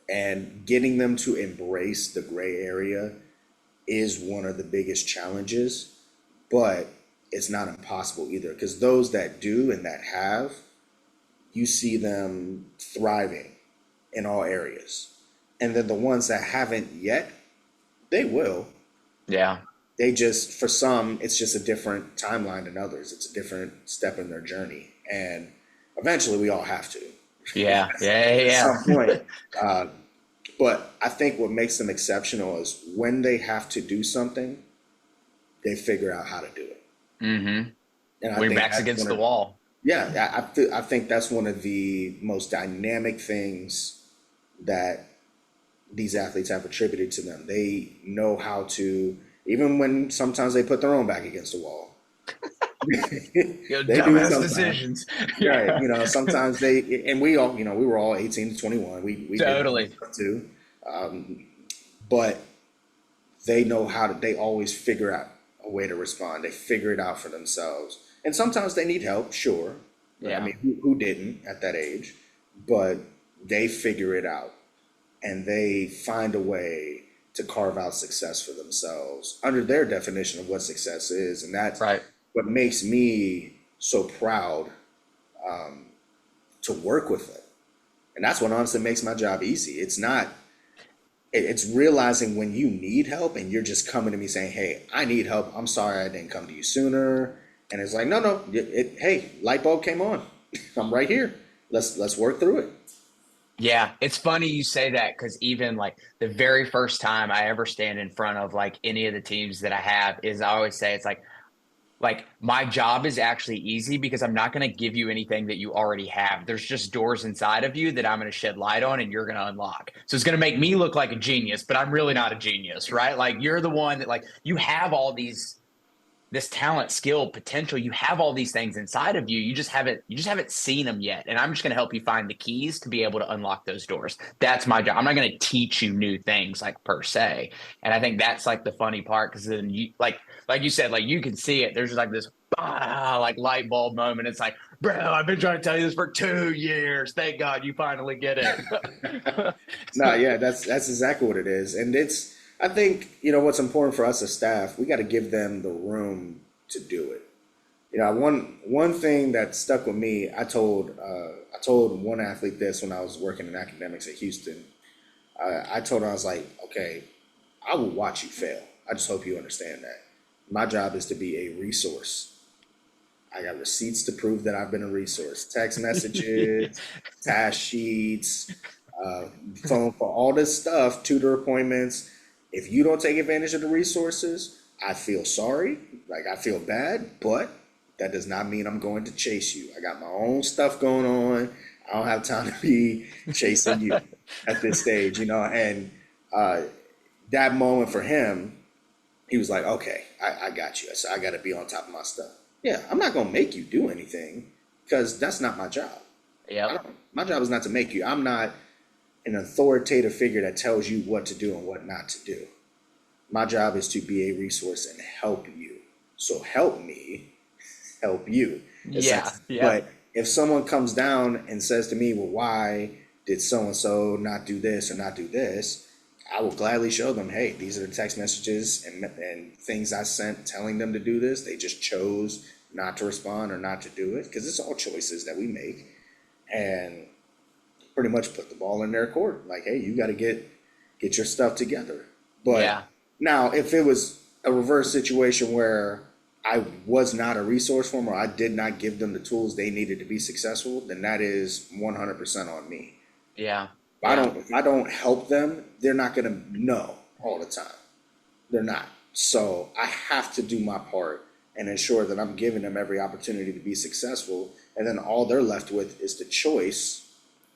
[SPEAKER 2] And getting them to embrace the gray area is one of the biggest challenges, but it's not impossible either because those that do and that have, you see them thriving in all areas. And then the ones that haven't yet, they will.
[SPEAKER 1] Yeah.
[SPEAKER 2] They just, for some, it's just a different timeline than others. It's a different step in their journey. And eventually we all have to
[SPEAKER 1] Yeah. Yeah.
[SPEAKER 2] at
[SPEAKER 1] Yeah.
[SPEAKER 2] some point. Uh, but I think what makes them exceptional is when they have to do something, they figure out how to do it.
[SPEAKER 1] Mm-hmm.
[SPEAKER 2] And I
[SPEAKER 1] When your
[SPEAKER 2] think
[SPEAKER 1] back's
[SPEAKER 2] that's
[SPEAKER 1] against
[SPEAKER 2] one
[SPEAKER 1] the
[SPEAKER 2] of,
[SPEAKER 1] wall.
[SPEAKER 2] yeah, I think that's one of the most dynamic things that these athletes have attributed to them. They know how to, even when sometimes they put their own back against the wall.
[SPEAKER 1] You know,
[SPEAKER 2] They do
[SPEAKER 1] dumbass
[SPEAKER 2] sometimes.
[SPEAKER 1] decisions.
[SPEAKER 2] Right.
[SPEAKER 1] Yeah.
[SPEAKER 2] Sometimes they, and we all, we were all 18 to 21. We did dumb
[SPEAKER 1] Totally.
[SPEAKER 2] stuff too. Um, but they know how to, they always figure out a way to respond. They figure it out for themselves. And sometimes they need help, sure. I
[SPEAKER 1] Yeah.
[SPEAKER 2] mean, who didn't at that age? But they figure it out and they find a way to carve out success for themselves under their definition of what success is. And that's
[SPEAKER 1] Right.
[SPEAKER 2] what makes me so proud to work with them. And that's what honestly makes my job easy. It's not, it's realizing when you need help and you're just coming to me saying, hey, I need help. I'm sorry I didn't come to you sooner. And it's like, no, no, hey, light bulb came on. I'm right here. Let's work through it.
[SPEAKER 1] Yeah, it's funny you say that because even like the very first time I ever stand in front of like any of the teams that I have is I always say it's like my job is actually easy because I'm not going to give you anything that you already have. There's just doors inside of you that I'm going to shed light on and you're going to unlock. So it's going to make me look like a genius, but I'm really not a genius, right? Like you're the one that like you have all these this talent, skill, potential. You have all these things inside of you. You just haven't seen them yet. And I'm just going to help you find the keys to be able to unlock those doors. That's my job. I'm not going to teach you new things like per se. And I think that's like the funny part because then you like you said, like you can see it. There's just like this like light bulb moment. It's like, bro, I've been trying to tell you this for 2 years. Thank God you finally get it.
[SPEAKER 2] No, yeah, that's exactly what it is. And it's I think, what's important for us as staff, we got to give them the room to do it. One thing that stuck with me, I told one athlete this when I was working in academics at Houston. I told her I was like, okay, I will watch you fail. I just hope you understand that. My job is to be a resource. I got receipts to prove that I've been a resource. Text messages, task sheets, uh, phone for all this stuff, tutor appointments. If you don't take advantage of the resources, I feel sorry. Like I feel bad, but that does not mean I'm going to chase you. I got my own stuff going on. I don't have time to be chasing you at this stage. And uh, that moment for him, he was like, okay, I got you. So I got to be on top of my stuff. Yeah, I'm not going to make you do anything. because that's not my job.
[SPEAKER 1] Yep.
[SPEAKER 2] My job is not to make you. I'm not an authoritative figure that tells you what to do and what not to do. My job is to be a resource and help you. So help me help you,
[SPEAKER 1] Yeah.
[SPEAKER 2] essentially.
[SPEAKER 1] Yeah.
[SPEAKER 2] But if someone comes down and says to me, well, why did so and so not do this or not do this? I will gladly show them, hey, these are the text messages and things I sent telling them to do this. They just chose not to respond or not to do it because it's all choices that we make. And pretty much put the ball in their court. Like, hey, you got to get your stuff together. But
[SPEAKER 1] Yeah.
[SPEAKER 2] now, if it was a reverse situation where I was not a resource for them or I did not give them the tools they needed to be successful, then that is 100% on me.
[SPEAKER 1] Yeah. Yeah.
[SPEAKER 2] If I don't help them, they're not going to know all the time. They're not. So I have to do my part and ensure that I'm giving them every opportunity to be successful. And then all they're left with is the choice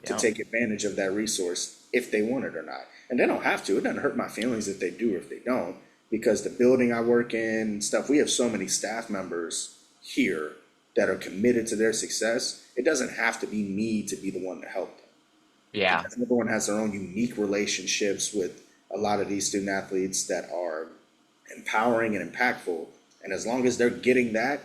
[SPEAKER 2] to
[SPEAKER 1] Yeah.
[SPEAKER 2] take advantage of that resource if they want it or not. And they don't have to. It doesn't hurt my feelings if they do or if they don't, because the building I work in and stuff, we have so many staff members here that are committed to their success. It doesn't have to be me to be the one to help them
[SPEAKER 1] Yeah.
[SPEAKER 2] because everyone has their own unique relationships with a lot of these student athletes that are empowering and impactful. And as long as they're getting that,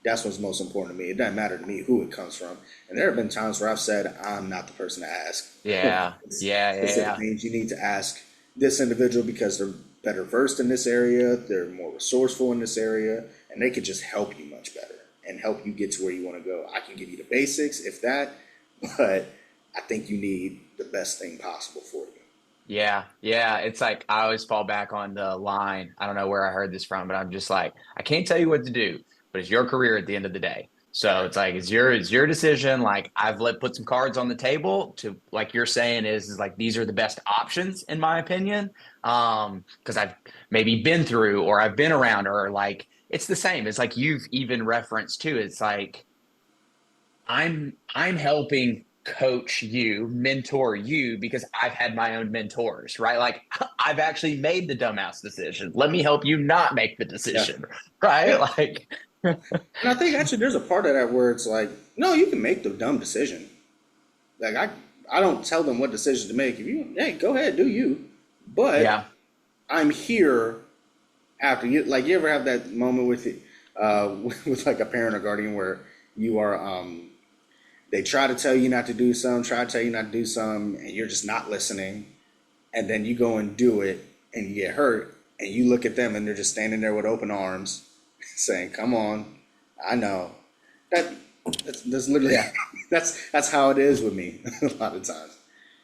[SPEAKER 2] that's what's most important to me. It doesn't matter to me who it comes from. And there have been times where I've said, I'm not the person to ask.
[SPEAKER 1] Yeah. Yeah.
[SPEAKER 2] Specific
[SPEAKER 1] Yeah.
[SPEAKER 2] things you need to ask this individual because they're better versed in this area, they're more resourceful in this area, and they could just help you much better and help you get to where you want to go. I can give you the basics, if that, but I think you need the best thing possible for you.
[SPEAKER 1] Yeah, yeah. It's like I always fall back on the line. I don't know where I heard this from, but I'm just like, I can't tell you what to do, but it's your career at the end of the day. So
[SPEAKER 2] Right.
[SPEAKER 1] it's like it's your decision. Like I've put some cards on the table to like you're saying is like these are the best options in my opinion. Because I've maybe been through or I've been around or like it's the same. It's like you've even referenced too. It's like I'm helping coach you, mentor you because I've had my own mentors, right? Like I've actually made the dumbass decision. Let me help you not make the
[SPEAKER 2] Yeah.
[SPEAKER 1] decision, right?
[SPEAKER 2] Yeah.
[SPEAKER 1] Like
[SPEAKER 2] And I think actually there's a part of that where it's like, no, you can make the dumb decision. Like I don't tell them what decision to make. If you, hey, go ahead, do you. But
[SPEAKER 1] yeah,
[SPEAKER 2] I'm here after you. Like you ever have that moment with with like a parent or guardian where you are they try to tell you not to do something, try to tell you not to do something, and you're just not listening, and then you go and do it, and you get hurt, and you look at them, and they're just standing there with open arms, saying, "Come on, I know." That that's literally
[SPEAKER 1] yeah.
[SPEAKER 2] that's how it is with me a lot of times.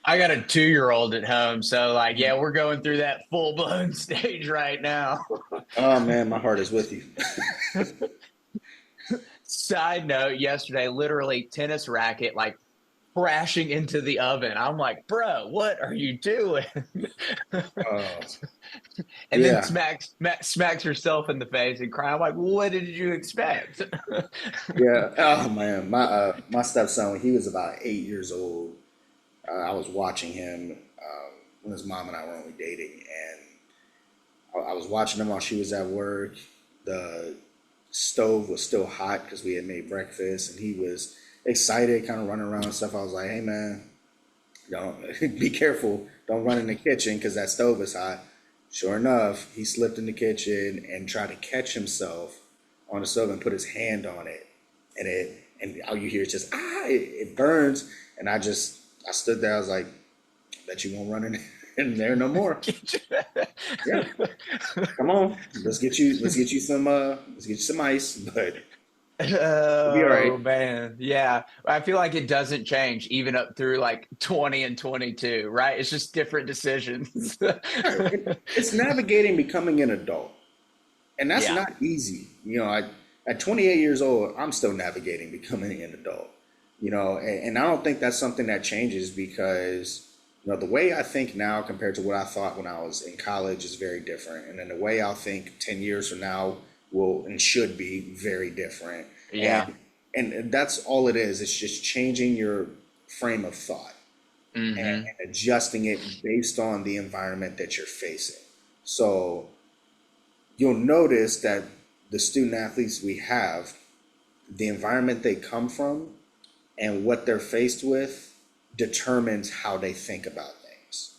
[SPEAKER 1] I got a 2-year-old at home, so like, yeah, we're going through that full blown stage right now.
[SPEAKER 2] Oh man, my heart is with you.
[SPEAKER 1] Side note, yesterday, literally tennis racket like crashing into the oven. I'm like, bro, what are you doing?
[SPEAKER 2] Oh
[SPEAKER 1] And then
[SPEAKER 2] yeah,
[SPEAKER 1] smacks herself in the face and cry. I'm like, what did you expect?
[SPEAKER 2] yeah. Oh man, my stepson when he was about 8 years old, I was watching him when his mom and I were only dating, and I was watching him while she was at work. The stove was still hot because we had made breakfast, and he was excited, kind of running around and stuff. I was like, "Hey man, don't be careful. Don't run in the kitchen because that stove is hot." Sure enough, he slipped in the kitchen and tried to catch himself on the stove and put his hand on it, and all you hear is just it burns. And I stood there. I was like, "Bet you won't run in there no more." Yeah, come on, let's get you some ice, but we'll be all
[SPEAKER 1] Oh
[SPEAKER 2] right.
[SPEAKER 1] man, yeah. I feel like it doesn't change even up through like 20 and 22, right? It's just different decisions.
[SPEAKER 2] Right. It's navigating becoming an adult, and that's
[SPEAKER 1] Yeah,
[SPEAKER 2] not easy. At 28 years old, I'm still navigating becoming an adult. And I don't think that's something that changes because the way I think now compared to what I thought when I was in college is very different, and then the way I'll think 10 years from now will and should be very different.
[SPEAKER 1] yeah.
[SPEAKER 2] And that's all it is. It's just changing your frame of thought
[SPEAKER 1] Hmm.
[SPEAKER 2] and adjusting it based on the environment that you're facing. So you'll notice that the student athletes we have, the environment they come from and what they're faced with determines how they think about things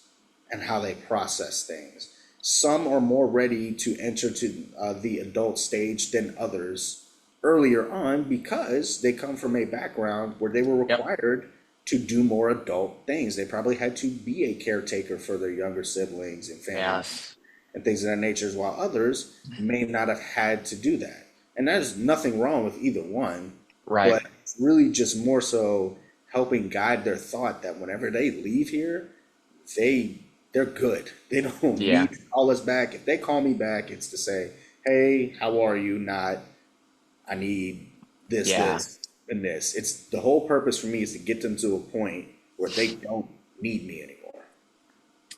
[SPEAKER 2] and how they process things. Some are more ready to enter to the adult stage than others earlier on because they come from a background where they were
[SPEAKER 1] Yep.
[SPEAKER 2] required to do more adult things. They probably had to be a caretaker for their younger siblings and family
[SPEAKER 1] Yes.
[SPEAKER 2] and things of that nature, while others may not have had to do that. And there's nothing wrong with either one,
[SPEAKER 1] Right.
[SPEAKER 2] but it's really just more so helping guide their thought that whenever they leave here, they they're good. They don't
[SPEAKER 1] Yeah.
[SPEAKER 2] need to call us back. If they call me back, it's to say, "Hey, how are you?" Not, "I need this,
[SPEAKER 1] Yeah.
[SPEAKER 2] this, and this." It's the whole purpose for me is to get them to a point where they don't need me anymore.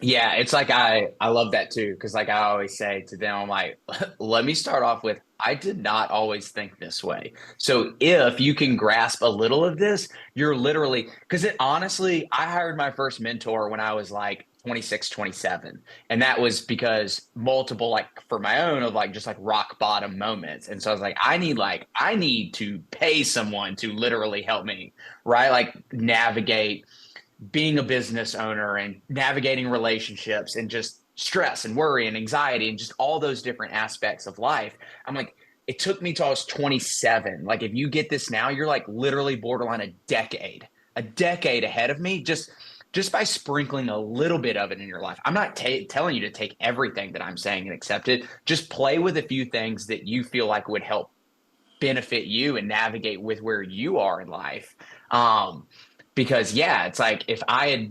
[SPEAKER 1] Yeah, it's like I love that too because like I always say to them, I'm like, let me start off with I did not always think this way. So if you can grasp a little of this, you're literally because it honestly, I hired my first mentor when I was like 26, 27, and that was because multiple like for my own of like just like rock bottom moments. And so I was like I need to pay someone to literally help me, right? Like navigate being a business owner and navigating relationships and just stress and worry and anxiety and just all those different aspects of life. I'm like, it took me till I was 27. Like, if you get this now, you're like literally borderline a decade ahead of me, just by sprinkling a little bit of it in your life. I'm not telling you to take everything that I'm saying and accept it. Just play with a few things that you feel like would help benefit you and navigate with where you are in life. Um, because yeah, it's like if I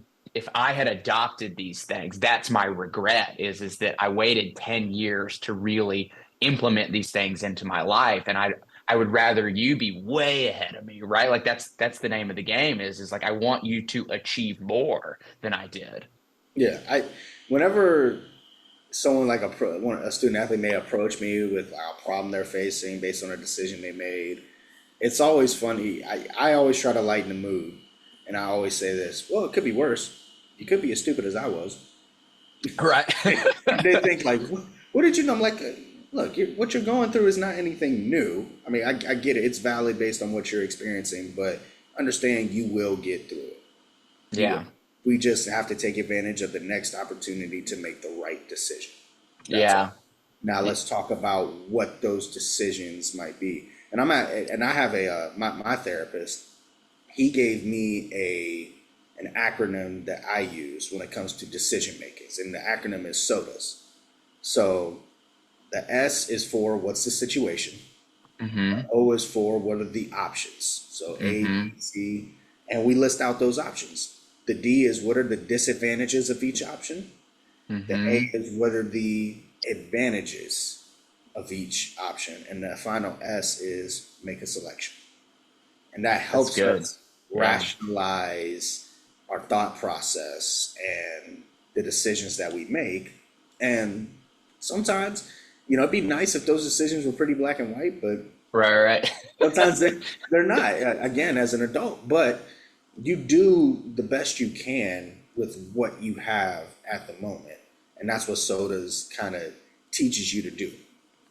[SPEAKER 1] had adopted these things, that's my regret is that I waited 10 years to really implement these things into my life. And I would rather you be way ahead of me, right? Like that's the name of the game is like I want you to achieve more than I did.
[SPEAKER 2] Yeah, I whenever someone like a student athlete may approach me with a problem they're facing based on a decision they made, it's always funny. I always try to lighten the mood, and I always say this: well, it could be worse. You could be as stupid as I was.
[SPEAKER 1] Right.
[SPEAKER 2] They think like, what did you know? I'm like, look, what you're going through is not anything new. I mean, I get it. It's valid based on what you're experiencing, but understand you will get through it. You will.
[SPEAKER 1] Yeah.
[SPEAKER 2] We just have to take advantage of the next opportunity to make the right decision. That's all.
[SPEAKER 1] Yeah.
[SPEAKER 2] Now let's talk about what those decisions might be. And I have my therapist. He gave me an acronym that I use when it comes to decision makings, and the acronym is SOTAs. So the S is for what's the situation.
[SPEAKER 1] Mm-hmm.
[SPEAKER 2] O is for what are the options. So A, B,
[SPEAKER 1] Mm-hmm.
[SPEAKER 2] C, and we list out those options. The D is what are the disadvantages of each option. The A
[SPEAKER 1] Mm-hmm.
[SPEAKER 2] is what are the advantages of each option. And the final S is make a selection. And that
[SPEAKER 1] That's
[SPEAKER 2] helps
[SPEAKER 1] good.
[SPEAKER 2] us
[SPEAKER 1] Yeah.
[SPEAKER 2] rationalize our thought process and the decisions that we make. And sometimes, it'd be nice if those decisions were pretty black and white, but
[SPEAKER 1] Right, right.
[SPEAKER 2] sometimes they're not, again, as an adult. But you do the best you can with what you have at the moment. And that's what sodas kind of teaches you to do.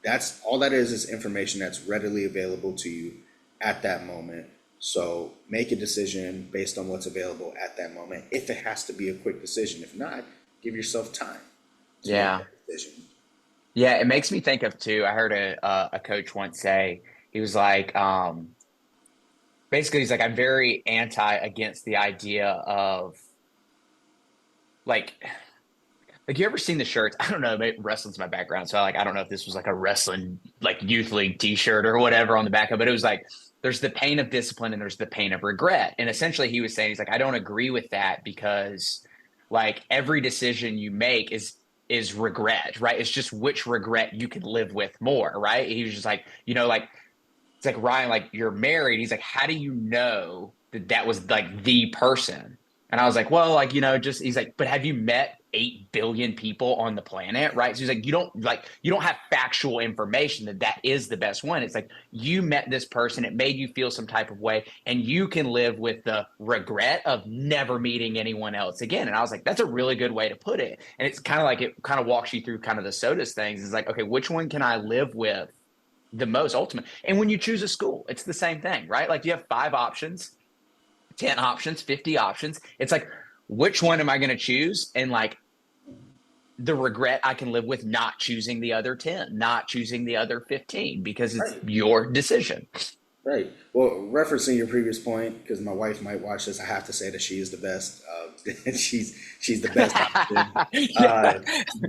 [SPEAKER 2] That's all that is information that's readily available to you at that moment. So make a decision based on what's available at that moment. If it has to be a quick decision, if not, give yourself time to make
[SPEAKER 1] Yeah.
[SPEAKER 2] that decision.
[SPEAKER 1] Yeah, it makes me think of too. I heard a coach once say he was like, basically he's like, I'm very anti against the idea of like you ever seen the shirts? I don't know, maybe wrestling's my background, so like I don't know if this was like a wrestling like youth league T-shirt or whatever on the back of it. But it was like there's the pain of discipline and there's the pain of regret. And essentially he was saying he's like, I don't agree with that because like every decision you make is regret, right? It's just which regret you can live with more, right? He was just like, like it's like Ryan, like you're married. He's like, how do you know that that was like the person? And I was like, well, like, just he's like, but have you met 8 billion people on the planet? Right. So he's like, you don't have factual information that that is the best one. It's like you met this person, it made you feel some type of way, and you can live with the regret of never meeting anyone else again. And I was like, that's a really good way to put it. And it's kind of like it kind of walks you through kind of the SOTUS things. It's like, okay, which one can I live with the most ultimate. And when you choose a school, it's the same thing, right? Like you have 5 options. 10 options, 50 options. It's like, which one am I going to choose? And like the regret I can live with not choosing the other 10, not choosing the other 15 because it's
[SPEAKER 2] Right.
[SPEAKER 1] your decision.
[SPEAKER 2] Right. Well, referencing your previous point, because my wife might watch this, I have to say that she is the best. She's the best option. Uh,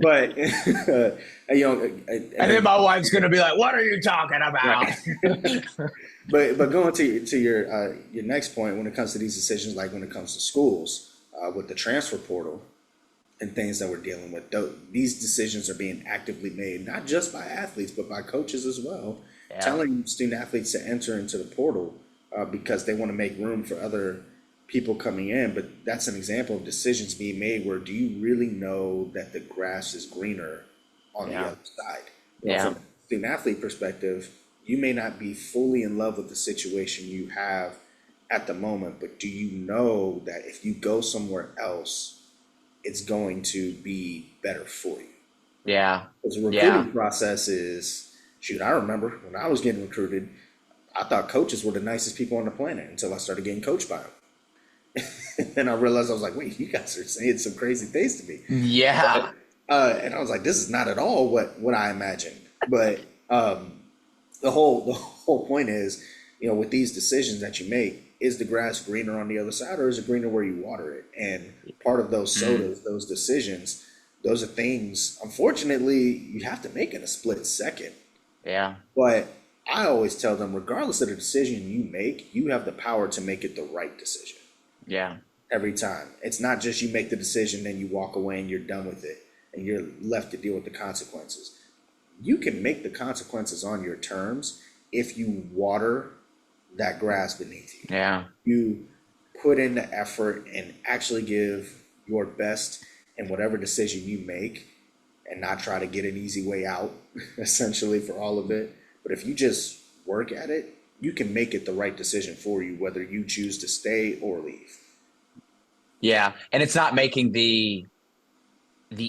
[SPEAKER 2] but you know, and
[SPEAKER 1] And then
[SPEAKER 2] then
[SPEAKER 1] my wife's going to be like, what are you talking about?
[SPEAKER 2] right. But going to your next point, when it comes to these decisions, like when it comes to schools, with the transfer portal and things that we're dealing with, these decisions are being actively made, not just by athletes, but by coaches as well,
[SPEAKER 1] Yeah.
[SPEAKER 2] telling student athletes to enter into the portal because they want to make room for other people coming in. But that's an example of decisions being made where do you really know that the grass is greener on the
[SPEAKER 1] Yeah.
[SPEAKER 2] other side?
[SPEAKER 1] Yeah.
[SPEAKER 2] From a student athlete perspective, you may not be fully in love with the situation you have at the moment, but do you know that if you go somewhere else, it's going to be better for you?
[SPEAKER 1] Yeah.
[SPEAKER 2] Because the
[SPEAKER 1] Yeah.
[SPEAKER 2] recruiting process is, shoot, I remember when I was getting recruited, I thought coaches were the nicest people on the planet until I started getting coached by them. And then I realized I was like, wait, you guys are saying some crazy things to me.
[SPEAKER 1] Yeah.
[SPEAKER 2] And I was like, this is not at all what I imagined. But the whole point is, with these decisions that you make, is the grass greener on the other side, or is it greener where you water it? And part of those
[SPEAKER 1] Mm,
[SPEAKER 2] sodas, those decisions, those are things. Unfortunately, you have to make in a split second.
[SPEAKER 1] yeah.
[SPEAKER 2] But I always tell them, regardless of the decision you make, you have the power to make it the right decision
[SPEAKER 1] Yeah.
[SPEAKER 2] every time. It's not just you make the decision, then you walk away and you're done with it, and you're left to deal with the consequences. You can make the consequences on your terms if you water that grass beneath you.
[SPEAKER 1] Yeah.
[SPEAKER 2] You put in the effort and actually give your best in whatever decision you make and not try to get an easy way out, essentially, for all of it. But if you just work at it, you can make it the right decision for you, whether you choose to stay or leave.
[SPEAKER 1] Yeah. And it's not making the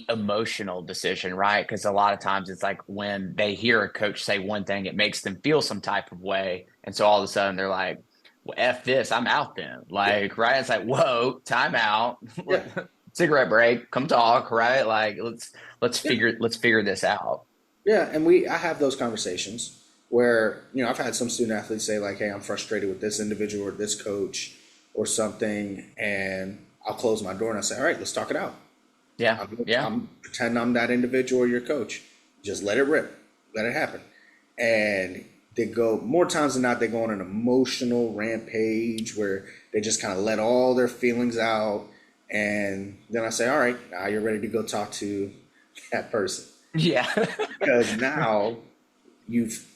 [SPEAKER 1] emotional decision, right? Because a lot of times it's like when they hear a coach say one thing, it makes them feel some type of way. And so all of a sudden they're like, well, F this, I'm out then.
[SPEAKER 2] Yeah,
[SPEAKER 1] Like, right? It's like, whoa, time out.
[SPEAKER 2] yeah,
[SPEAKER 1] Cigarette break, come talk, right? Like
[SPEAKER 2] yeah.
[SPEAKER 1] let's figure this out.
[SPEAKER 2] Yeah, and I have those conversations where, I've had some student athletes say like, "Hey, I'm frustrated with this individual or this coach or something," and I'll close my door and I say, "All right, let's talk it out.
[SPEAKER 1] Yeah. Yeah.
[SPEAKER 2] I'm pretend I'm that individual or your coach. Just let it rip, let it happen." And they go more times than not. They go on an emotional rampage where they just kind of let all their feelings out, and then I say, "All right, now you're ready to go talk to that person."
[SPEAKER 1] Yeah.
[SPEAKER 2] Because now you've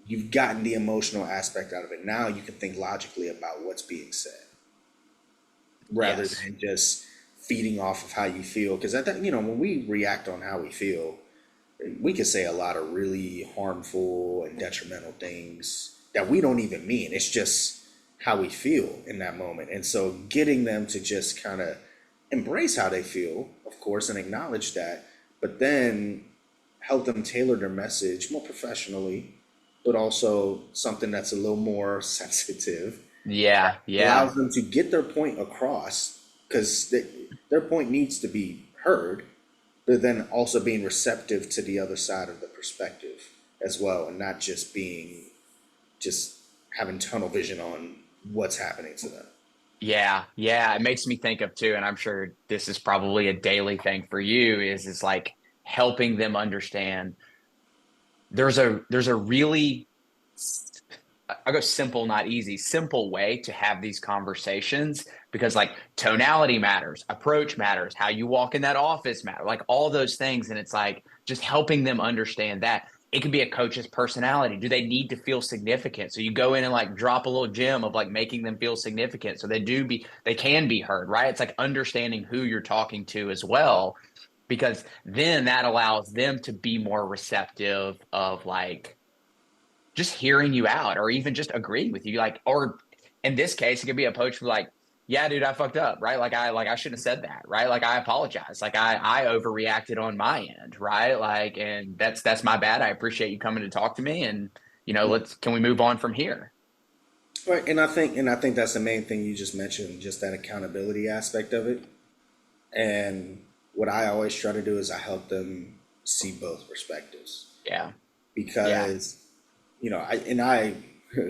[SPEAKER 2] you've gotten the emotional aspect out of it. Now you can think logically about what's being said rather
[SPEAKER 1] Yes.
[SPEAKER 2] than just feeding off of how you feel. Because when we react on how we feel, we can say a lot of really harmful and detrimental things that we don't even mean. It's just how we feel in that moment. And so getting them to just kind of embrace how they feel, of course, and acknowledge that, but then help them tailor their message more professionally, but also something that's a little more sensitive,
[SPEAKER 1] Yeah. Yeah.
[SPEAKER 2] allows them to get their point across because their point needs to be heard, but then also being receptive to the other side of the perspective as well, and not just having tunnel vision on what's happening to them.
[SPEAKER 1] Yeah, yeah, it makes me think of too, and I'm sure this is probably a daily thing for you, is like helping them understand there's a really I go simple, not easy, simple way to have these conversations because like tonality matters, approach matters, how you walk in that office matter, like all those things. And it's like just helping them understand that it can be a coach's personality. Do they need to feel significant? So you go in and like drop a little gem of like making them feel significant. So they can be heard, right? It's like understanding who you're talking to as well, because then that allows them to be more receptive of like, just hearing you out or even just agreeing with you. Like, or in this case, it could be a coach who's like, yeah, dude, I fucked up, right? Like I shouldn't have said that, right? Like I apologize. Like I overreacted on my end, right? Like, and that's my bad. I appreciate you coming to talk to me. And let's can we move on from here?
[SPEAKER 2] Right, and I think that's the main thing you just mentioned, just that accountability aspect of it. And what I always try to do is I help them see both perspectives
[SPEAKER 1] Yeah. Yeah.
[SPEAKER 2] because I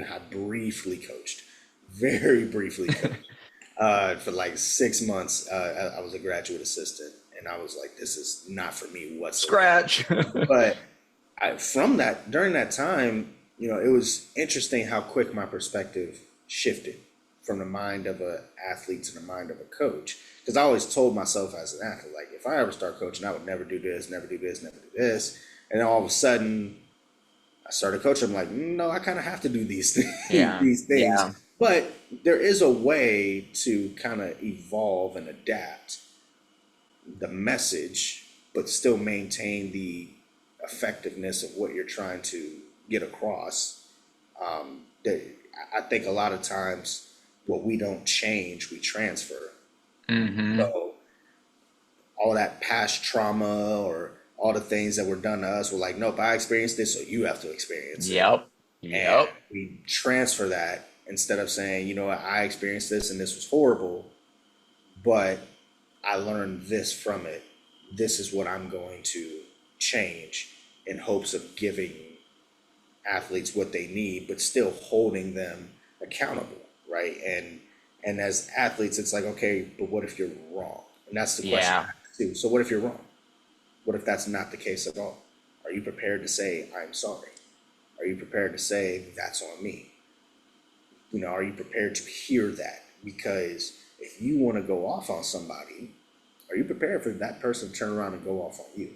[SPEAKER 2] I briefly coached, very briefly coached for like 6 months. I was a graduate assistant, and I was like, this is not for me whatsoever.
[SPEAKER 1] Scratch.
[SPEAKER 2] But from that during that time, it was interesting how quick my perspective shifted from the mind of an athlete to the mind of a coach. Because I always told myself as an athlete, like if I ever start coaching, I would never do this, never do this, never do this. And then all of a sudden, I started coaching. I'm like, no, I kind of have to do these things,
[SPEAKER 1] Yeah.
[SPEAKER 2] these
[SPEAKER 1] Yeah.
[SPEAKER 2] things. But there is a way to kind of evolve and adapt the message, but still maintain the effectiveness of what you're trying to get across. That I think a lot of times what we don't change, we transfer.
[SPEAKER 1] Hmm.
[SPEAKER 2] So all that past trauma or all the things that were done to us, we're like, nope, I experienced this, so you have to experience it.
[SPEAKER 1] Yep.
[SPEAKER 2] And
[SPEAKER 1] Yep.
[SPEAKER 2] we transfer that instead of saying, you know what, I experienced this and this was horrible, but I learned this from it. This is what I'm going to change in hopes of giving athletes what they need, but still holding them accountable, right? And as athletes, it's like, okay, but what if you're wrong? And that's the question
[SPEAKER 1] Yeah.
[SPEAKER 2] I ask too. So what if you're wrong? What if that's not the case at all? Are you prepared to say, I'm sorry? Are you prepared to say, that's on me? Are you prepared to hear that? Because if you want to go off on somebody, are you prepared for that person to turn around and go off on you?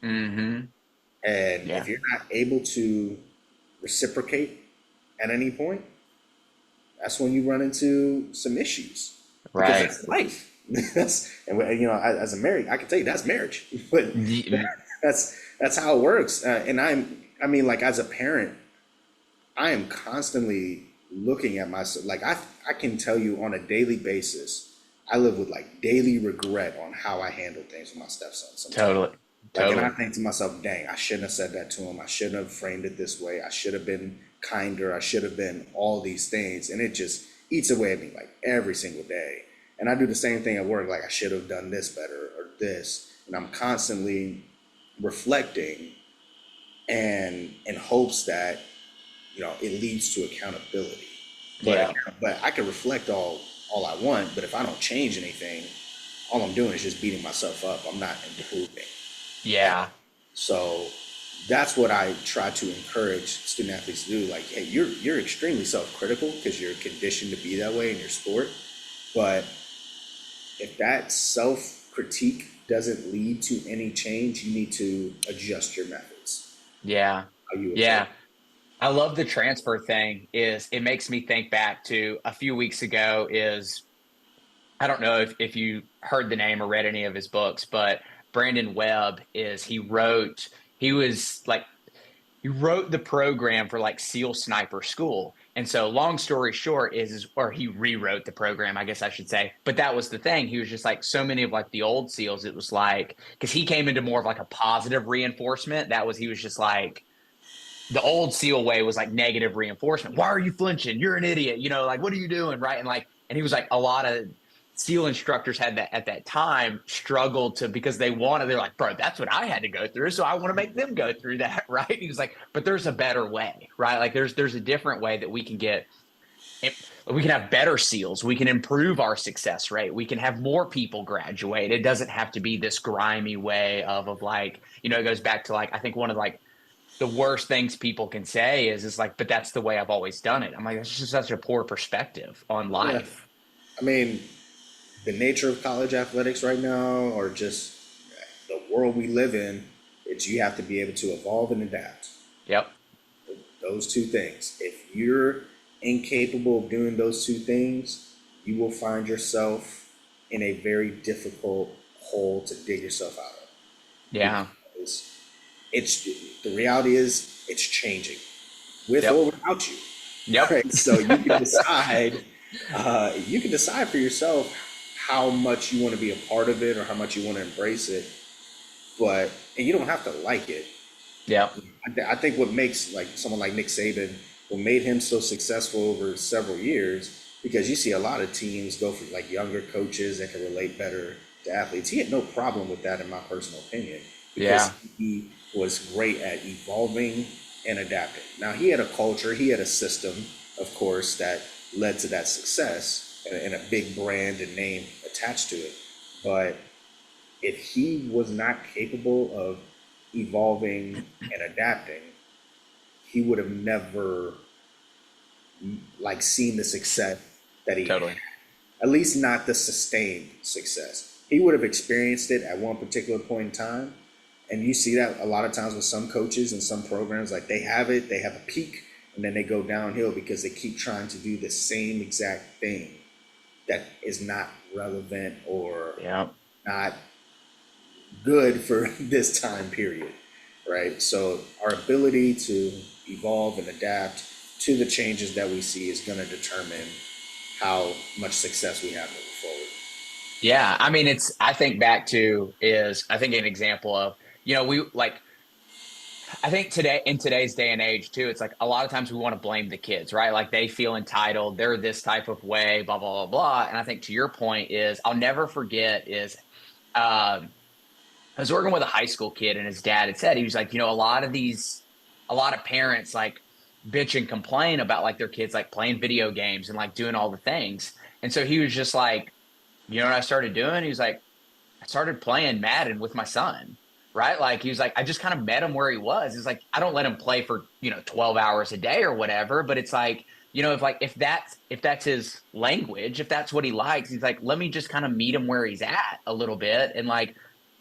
[SPEAKER 1] Hmm.
[SPEAKER 2] And
[SPEAKER 1] Yeah.
[SPEAKER 2] if you're not able to reciprocate at any point, that's when you run into some issues because
[SPEAKER 1] Right.
[SPEAKER 2] that's life. As a married, I can tell you that's marriage, but
[SPEAKER 1] Y-
[SPEAKER 2] that's how it works. And I mean, like as a parent, I am constantly looking at myself. Like I can tell you on a daily basis, I live with like daily regret on how I handle things with my stepson sometimes.
[SPEAKER 1] Totally.
[SPEAKER 2] Like, and I
[SPEAKER 1] Totally.
[SPEAKER 2] think to myself, dang, I shouldn't have said that to him. I shouldn't have framed it this way. I should have been kinder. I should have been all these things. And it just eats away at me like every single day. And I do the same thing at work. Like, I should have done this better or this. And I'm constantly reflecting and in hopes that, it leads to accountability. But,
[SPEAKER 1] Yeah.
[SPEAKER 2] but I can reflect all I want. But if I don't change anything, all I'm doing is just beating myself up. I'm not improving.
[SPEAKER 1] Yeah.
[SPEAKER 2] So that's what I try to encourage student athletes to do. Like, hey, you're extremely self-critical because you're conditioned to be that way in your sport. But if that self-critique doesn't lead to any change, you need to adjust your methods,
[SPEAKER 1] Yeah.
[SPEAKER 2] how you approach.
[SPEAKER 1] Yeah. I love the transfer thing is it makes me think back to a few weeks ago is I don't know if you heard the name or read any of his books, but Brandon Webb is he was like he wrote the program for like SEAL Sniper School. And so long story short or he rewrote the program, I guess I should say. But that was the thing. He was just like so many of like the old SEALs, it was like because he came into more of like a positive reinforcement. He was just like the old SEAL way was like negative reinforcement. Why are you flinching? You're an idiot. Like what are you doing? Right. And he was like, a lot of SEAL instructors had that at that time struggled to because they're like, bro, that's what I had to go through. So I want to make them go through that. Right. He was like, but there's a better way. Right. Like there's a different way that we can have better SEALs. We can improve our success rate. We can have more people graduate. It doesn't have to be this grimy way of like, it goes back to like, I think one of like, the worst things people can say is like, but that's the way I've always done it. I'm like, that's just such a poor perspective on
[SPEAKER 2] Yeah,
[SPEAKER 1] life.
[SPEAKER 2] I mean, the nature of college athletics right now, or just the world we live in, it's you have to be able to evolve and adapt.
[SPEAKER 1] Yep.
[SPEAKER 2] Those two things. If you're incapable of doing those two things, you will find yourself in a very difficult hole to dig yourself out of.
[SPEAKER 1] Yeah.
[SPEAKER 2] Because it's the reality is it's changing with or
[SPEAKER 1] Yep.
[SPEAKER 2] without you.
[SPEAKER 1] Yep.
[SPEAKER 2] Right? So you can decide. You can decide for yourself how much you want to be a part of it or how much you want to embrace it. And you don't have to like it.
[SPEAKER 1] Yep.
[SPEAKER 2] I think what makes like someone like Nick Saban what made him so successful over several years, because you see a lot of teams go for like younger coaches that can relate better to athletes. He had no problem with that, in my personal opinion, because
[SPEAKER 1] Yeah,
[SPEAKER 2] he was great at evolving and adapting. Now, he had a culture, he had a system, of course, that led to that success and a big brand and name attached to it. But if he was not capable of evolving and adapting, he would have never like seen the success that he had.
[SPEAKER 1] totally.
[SPEAKER 2] At least not the sustained success. He would have experienced it at one particular point in time. And you see that a lot of times with some coaches and some programs, like they have it, they have a peak, and then they go downhill because they keep trying to do the same exact thing that is not relevant or
[SPEAKER 1] Yeah.
[SPEAKER 2] not good for this time period, right? So our ability to evolve and adapt to the changes that we see is going to determine how much success we have moving forward.
[SPEAKER 1] Yeah. I mean, I think back to I think an example of, we like, I think in today's day and age too, it's like a lot of times we want to blame the kids, right? Like they feel entitled, they're this type of way, blah, blah, blah, blah. And I think to your point I'll never forget um, I was working with a high school kid and his dad had said, he was like, a lot of parents like bitch and complain about like their kids like playing video games and like doing all the things. And so he was just like, you know what I started doing? He was like, I started playing Madden with my son, right? Like he was like, I just kind of met him where he was. It's like, I don't let him play for, 12 hours a day or whatever, but it's like, if that's his language, if that's what he likes, he's like, let me just kind of meet him where he's at a little bit. And like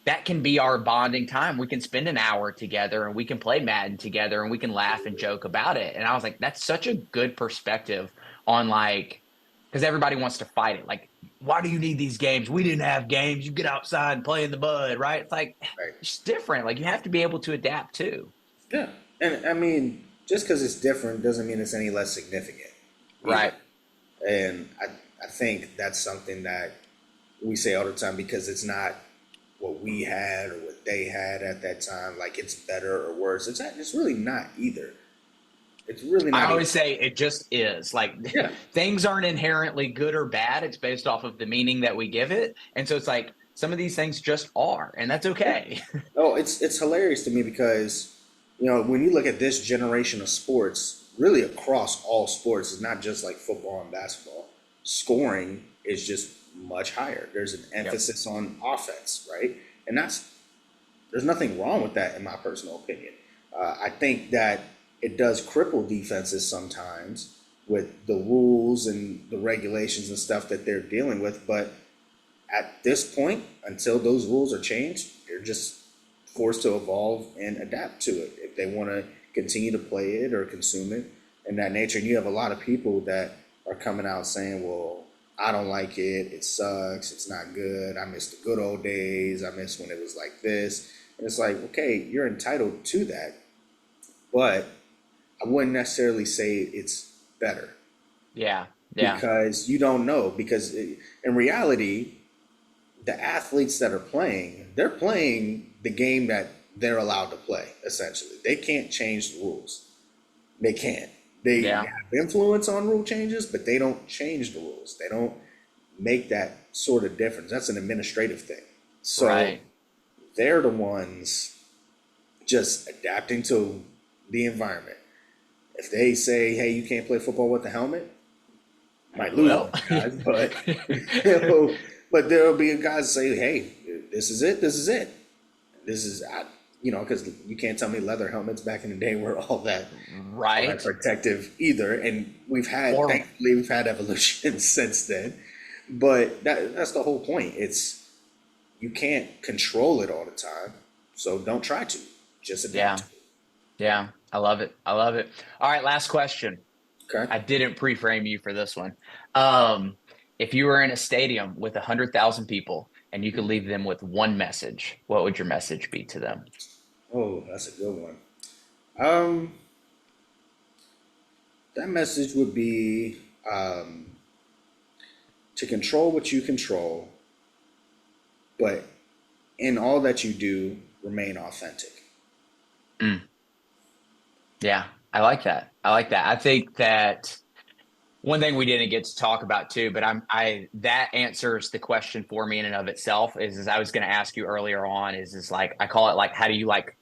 [SPEAKER 1] that can be our bonding time. We can spend an hour together and we can play Madden together and we can laugh and joke about it. And I was like, that's such a good perspective on like, because everybody wants to fight it. Like, why do you need these games? We didn't have games. You get outside and play in the mud, right? It's like
[SPEAKER 2] Right.
[SPEAKER 1] it's different. Like you have to be able to adapt too.
[SPEAKER 2] Yeah. And I mean, just because it's different doesn't mean it's any less significant either.
[SPEAKER 1] Right.
[SPEAKER 2] And I think that's something that we say all the time, because it's not what we had or what they had at that time. Like it's better or worse. It's really not either. It's really
[SPEAKER 1] I
[SPEAKER 2] not either.
[SPEAKER 1] always say it just is. Like
[SPEAKER 2] Yeah.
[SPEAKER 1] things aren't inherently good or bad. It's based off of the meaning that we give it. And so it's like some of these things just are, and that's
[SPEAKER 2] Yeah.
[SPEAKER 1] okay.
[SPEAKER 2] Oh, it's hilarious to me because when you look at this generation of sports, really across all sports, it's not just like football and basketball. Scoring is just much higher. There's an
[SPEAKER 1] Yep.
[SPEAKER 2] emphasis on offense, right? And there's nothing wrong with that in my personal opinion. I think that it does cripple defenses sometimes with the rules and the regulations and stuff that they're dealing with, but at this point, until those rules are changed, they're just forced to evolve and adapt to it if they want to continue to play it or consume it in that nature. And you have a lot of people that are coming out saying, well, I don't like it. It sucks. It's not good. I miss the good old days. I miss when it was like this. And it's like, okay, you're entitled to that, but I wouldn't necessarily say it's better,
[SPEAKER 1] Yeah. Yeah.
[SPEAKER 2] because you don't know. Because in reality, the athletes that are playing, they're playing the game that they're allowed to play, essentially. They can't change the rules. They can't. They
[SPEAKER 1] Yeah.
[SPEAKER 2] have influence on rule changes, but they don't change the rules. They don't make that sort of difference. That's an administrative thing. So
[SPEAKER 1] Right.
[SPEAKER 2] they're the ones just adapting to the environment. If they say, hey, you can't play football with the helmet, might lose
[SPEAKER 1] Well,
[SPEAKER 2] those guys, but but there'll be guys say, "Hey, this is it. This is it. This is because you can't tell me leather helmets back in the day were all that
[SPEAKER 1] right.
[SPEAKER 2] protective either." And
[SPEAKER 1] Or
[SPEAKER 2] thankfully, we've had evolution since then. But that's the whole point. It's you can't control it all the time, so don't try to. Just adapt
[SPEAKER 1] yeah.
[SPEAKER 2] to
[SPEAKER 1] Yeah. I love it. I love it. All right. Last question.
[SPEAKER 2] it. Okay.
[SPEAKER 1] I didn't pre-frame you for this one. Um, if you were in a stadium with 100,000 people and you could leave them with one message, what would your message be to them?
[SPEAKER 2] Oh, that's a good one. Um, that message would be to control what you control, but in all that you do, remain authentic.
[SPEAKER 1] Mm, yeah, I like that. I like that. I think that one thing we didn't get to talk about too, but I that answers the question for me in and of itself is I was going to ask you earlier on is like I call it like how do you like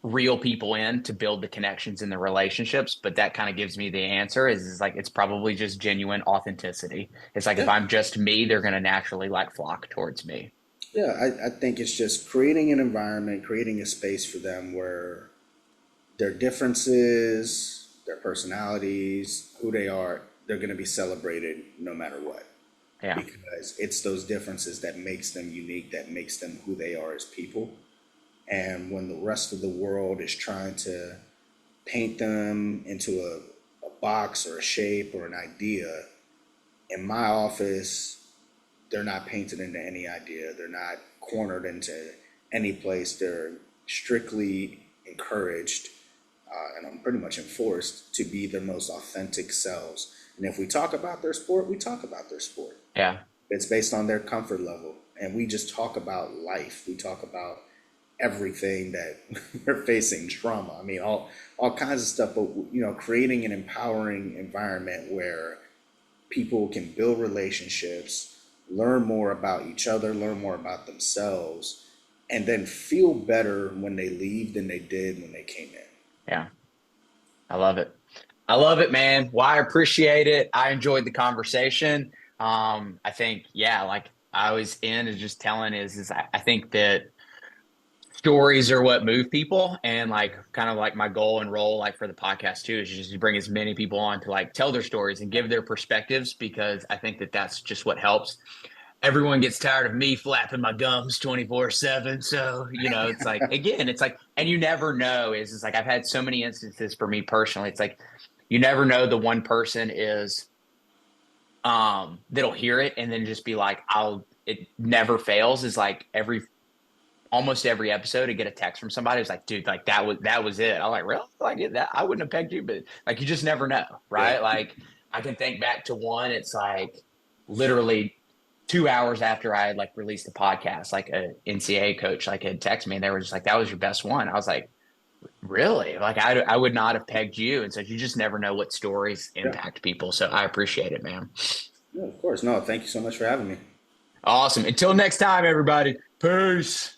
[SPEAKER 1] reel people in to build the connections and the relationships, but that kind of gives me the answer is like it's probably just genuine authenticity. It's like if
[SPEAKER 2] Yeah.
[SPEAKER 1] I'm just me, they're going to naturally like flock towards me.
[SPEAKER 2] Yeah, I think it's just creating an environment, creating a space for them where their differences, their personalities, who they are, they're going to be celebrated no matter what.
[SPEAKER 1] Yeah.
[SPEAKER 2] Because it's those differences that makes them unique, that makes them who they are as people. And when the rest of the world is trying to paint them into a box or a shape or an idea, in my office, they're not painted into any idea. They're not cornered into any place. They're strictly encouraged, and I'm pretty much enforced to be their most authentic selves. And if we talk about their sport, we talk about their sport.
[SPEAKER 1] Yeah.
[SPEAKER 2] It's based on their comfort level. And we just talk about life. We talk about everything that we're facing, trauma. I mean, all kinds of stuff. But creating an empowering environment where people can build relationships, learn more about each other, learn more about themselves, and then feel better when they leave than they did when they came in.
[SPEAKER 1] Yeah. I love it. I love it, man. Well, I appreciate it. I enjoyed the conversation. I think, yeah, like I always end is just telling is I think that stories are what move people. And like kind of like my goal and role, like for the podcast too, is just to bring as many people on to like tell their stories and give their perspectives because I think that that's just what helps. Everyone gets tired of me flapping my gums 24/7. So, it's like, again, it's like, and you never know is like, I've had so many instances for me personally. It's like, you never know the one person is, that'll hear it and then just be like, it never fails is like almost every episode I get a text from somebody who's like, dude, like that was it. I'm like, really? Like that, I wouldn't have pegged you, but like, you just never know.
[SPEAKER 2] Yeah.
[SPEAKER 1] Right. Like I can think back to one, it's like literally 2 hours after I had like released the podcast, like a NCAA coach like had texted me and they were just like, that was your best one. I was like, really? Like I would not have pegged you. And so you just never know what stories
[SPEAKER 2] Yeah.
[SPEAKER 1] impact people. So I appreciate it, man.
[SPEAKER 2] Yeah, of course. No, thank you so much for having me.
[SPEAKER 1] Awesome. Until next time, everybody. Peace.